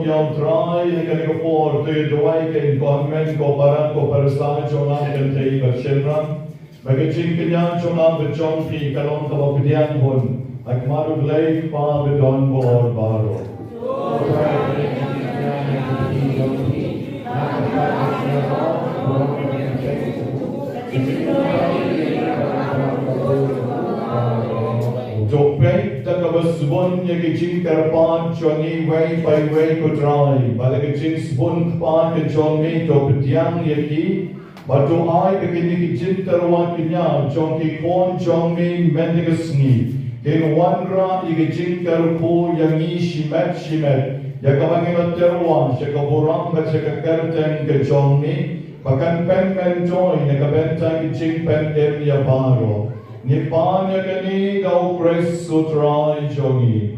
A: Yang try yang for the doai ke government ko parang ko persal jongan yang tei bershemra Bagajing kanya chongang bechong pi kalong kabagdiang hun. At maruglay pa bedon bor baro. Jopek takabasbon yagijing karpan chongi way by way ko dry. Balagajing sbon pan ke chongi to bediang yagi. Batu ay begini kijin terwa kinya chongi kon chongi mendigasngi. Ken wanra igijin karpo yangi shimet yakamangin terwa shakaburang bat shakakarten ke chongi. Bakan pen joy nakabenta kijing pen area baro. Nipan yakani daw pres utray chongi.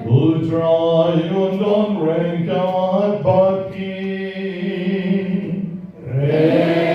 A: Utray undon rengkat baki.
D: Hosanna.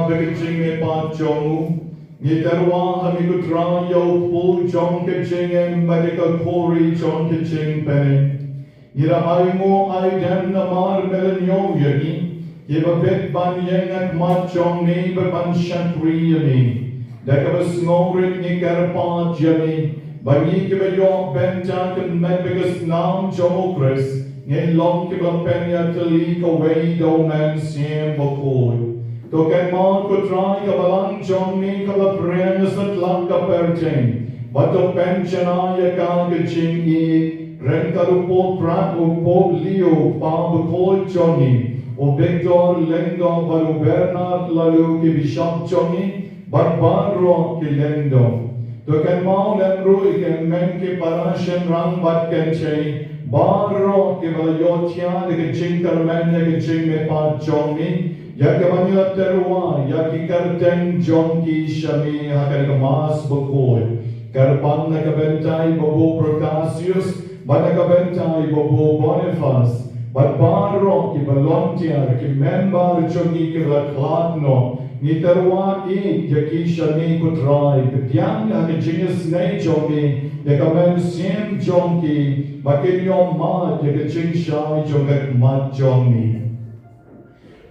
A: Bekijing me pa jongu. Niterwa hamikutra yo pu jong kijing medical kori jong kijing pene. Nira aimu aidem namar melanyo yagi. Kiba bit ban yang at mat jong ni ban shantri yami. Dakabas ngongrit ni karpa jami. Bagi kiba yo benta kan mebigas nam jomokris. Ngin long kiba penya tali kaway do man siem bakhuid. Token mon kutrai kabalang jong ni kalaprengas at lang kaperting. Bato pensiona ya kagaching i renkarupo prat upo liyo pa bakhuid jongi. O Victor Lendo baru Bernard lalu ki Bishop jongi. Barbaro ki Lendo. Token mon lemru iken men ki parashen rang bat kenche. Baro ki valayotia de kaching karmen ya kaching me pa jongi. Yakamanya terwa yakikarteng jonki shami hakar Mass Bakhuid karpan nakabentai bobo Protasius banakabentai bobo Boniface but baro ki volunteer ki member jonki ki laklatno ni terwa I yaki shami kutrai bityang hakijinges nei jonki yakamen siem jonki bakinyo ma yakaching shai jongat mat jonki.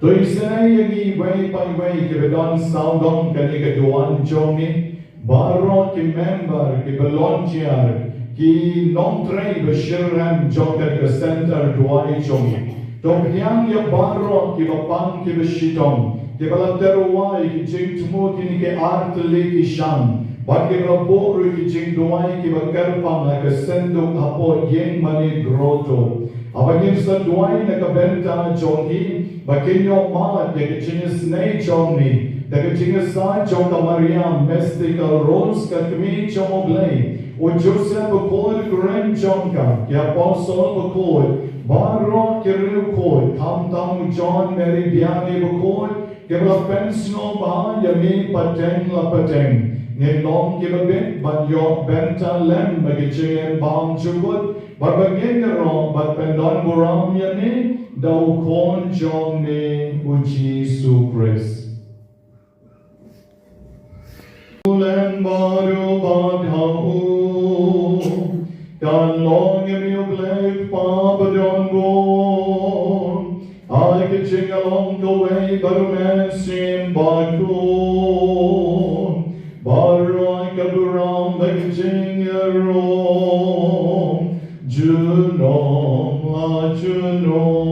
A: To isnay yagi way by way ki bedon saudon kani keduan jongi baro ki member ki volunteer ki non trei beshirram jonga ki center duai jongi to yang ya baro ki bapang ki shitom ki balaterwai ki jingtmo ki ke artli ki sham bag ki rapor ki jingduai ki bakarpang na ke sendo apo yeng mani groto abagin sa duai na kabenta jongi Bakinyo mat ya kichinges nei jongni, da kichinges sa jonga Maria mystical rose ka kmi jomoglay, o Joseph Bakhuid gren jonga, ki Apostle Bakhuid, Baro ki Bakhuid, tam John Mary Biani Bakhuid, ki bla pensno ba yami pateng la pateng. Nilong ki babit banyo benta lem magichinge bang jubut, babagin ro bat pendon buram yani. Daw kon jong ni Jesu Christ. Ulen baru badhau, kan long mi uglek pa badon bon. I can sing along the way, baru mesim bakun. Baru I kaburam bagijing rom, junom la junom.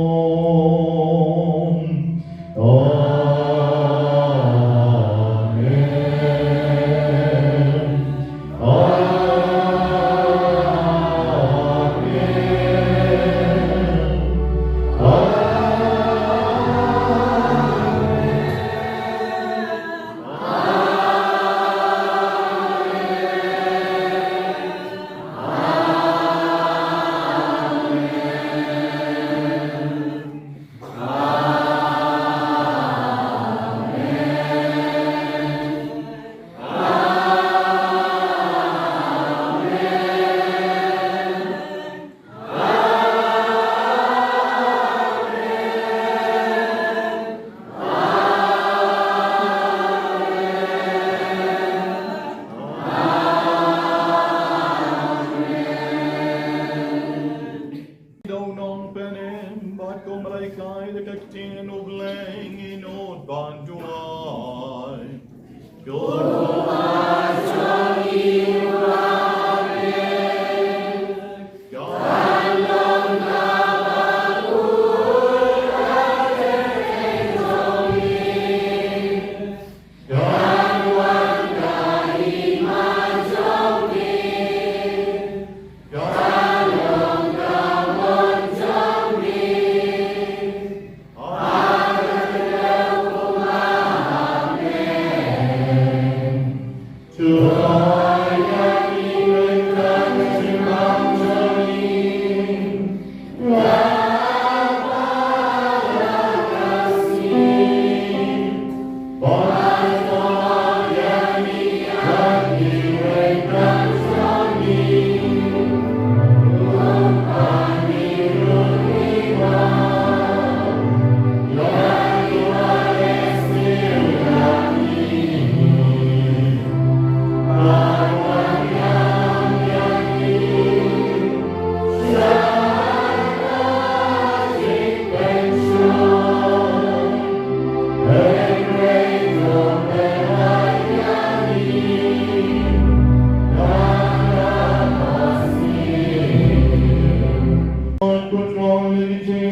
A: To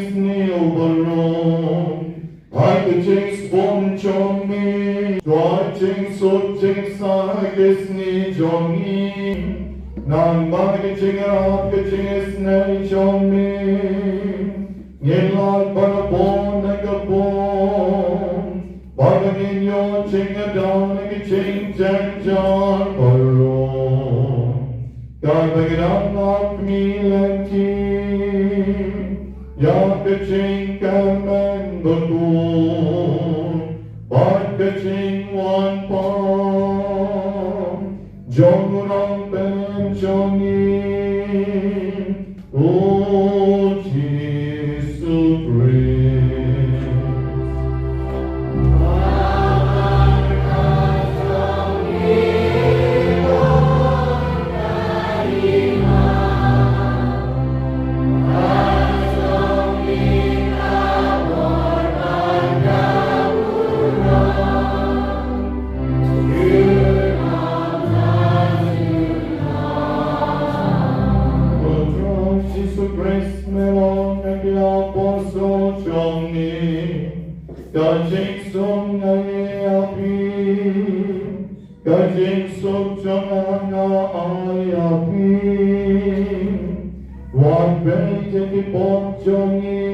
A: is Neil Baron. I the Jinx Bon Jomi. Joy Jinx of Jinx I guess ni Jomi. Nan Bagi Jing up the Jinx Nay Jomi. Yelad Banabon Nagabon. Bagin your Jing a down like a Jing Jan Jan Baron. God bring up not me like Ya kaching kaman bagun, Bad kaching one palm, Jong ben Jongi, O Jesus praise. Kajing sung ay api, kajing sung chang ay api, wan bay jeki pop jongi,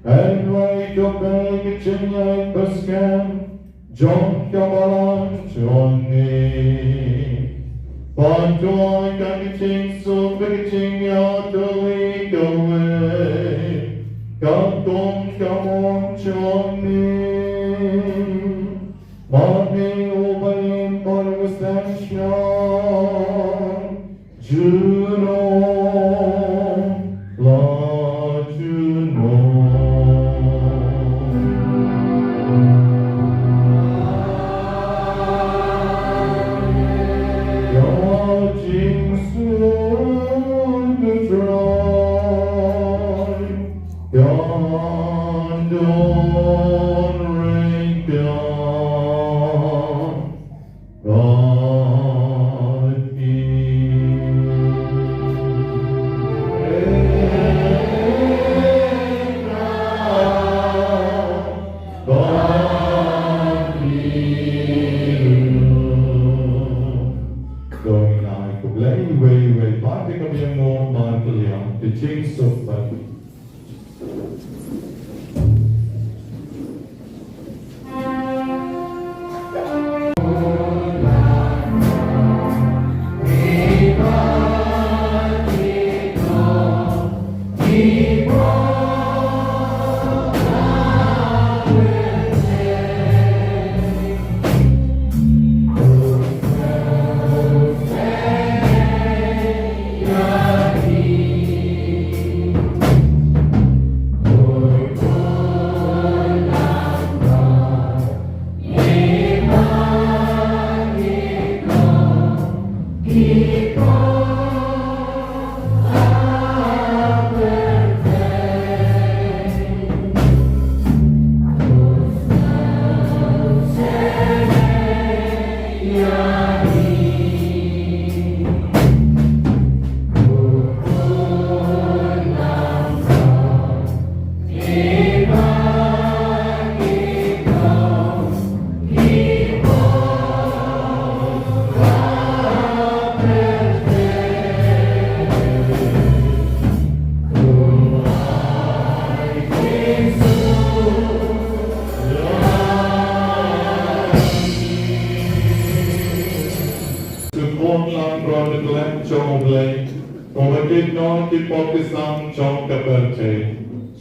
A: and way to bay ching ay baskan, jong kabalan jongi. Panto ay kajing sung kajing ya to lead away. Kantom kamon choni, mani ubayin parvasensyan, Juno la Juno. Yajing sun to try. God don't rain down, God rain down, God Going now to play way, party kami ang mga mantuliang, the jinx of life.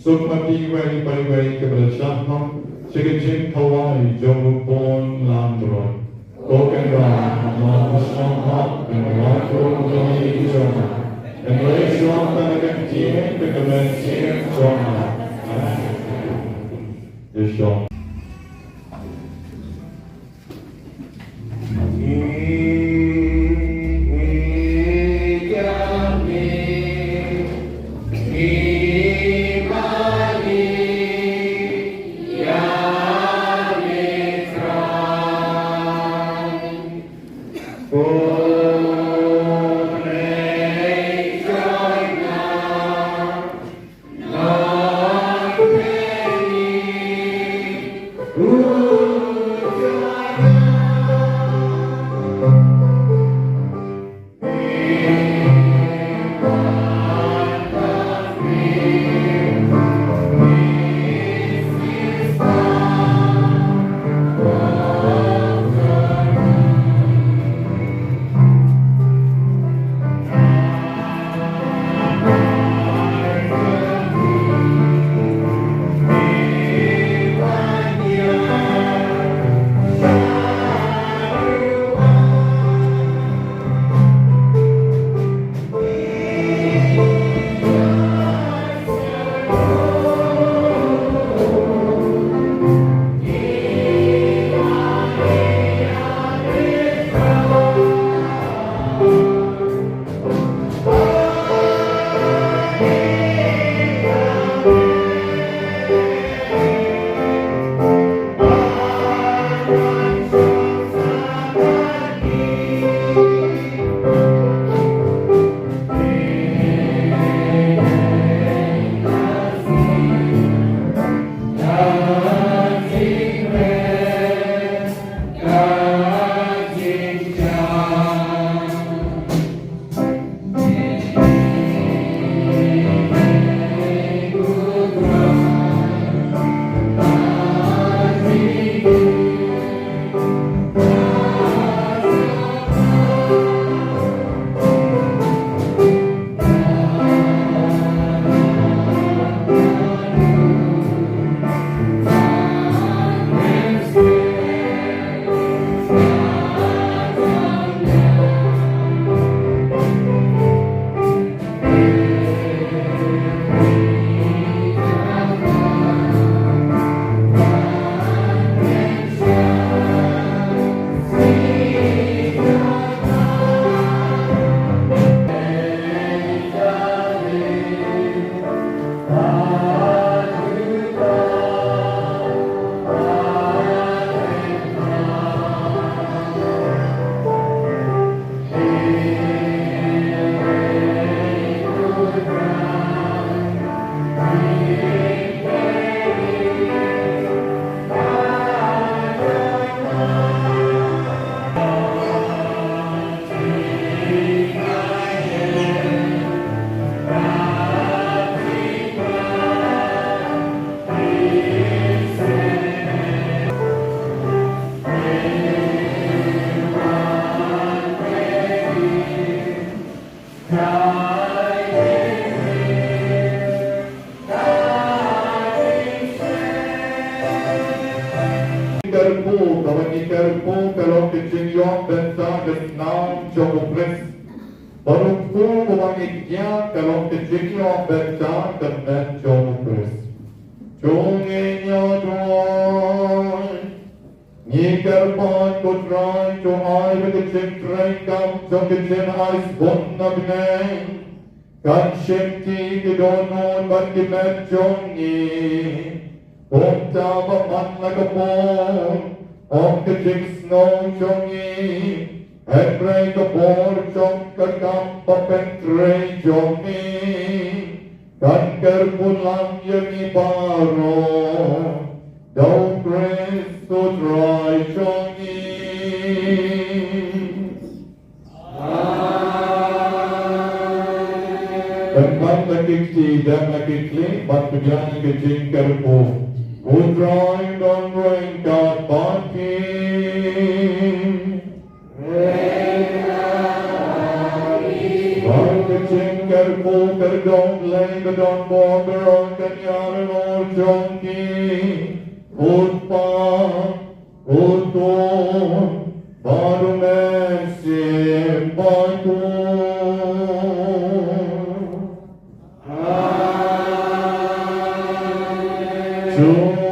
A: Sukmati way by way Kabrashaham, Shigajin Hawaii, Jomupon Landron, Kokenra, Masham, and Wato Doni Joma, and Ray Shon Tanagan, the Commencing Joma. Yeshon.
D: Oh,
A: kerpo kalau kecilion bentang desnam jogopres. Barukku kumangiknya kalau kecilion bentang kemen jogopres. Chungenya doy, ni kerpan kutrai doai bekecil trai kam jogkecil ais bonna bineng. Kan shemti kedonon ban kemen jongi. Om tava manna kapon, om kecil snow jongi. Hebrai kapor jong kakam papentrai jongi. Kanker pulang yang baro, dau Kristo dry jongi. Tempat lekiti dan lekitli, matujang kecing kerpu. Udrai dan rengkat pati. Kecing kerpu kerdong leng kedong borong kenyaran or jongki. Utpa, utur, baru mesim batu. Amen.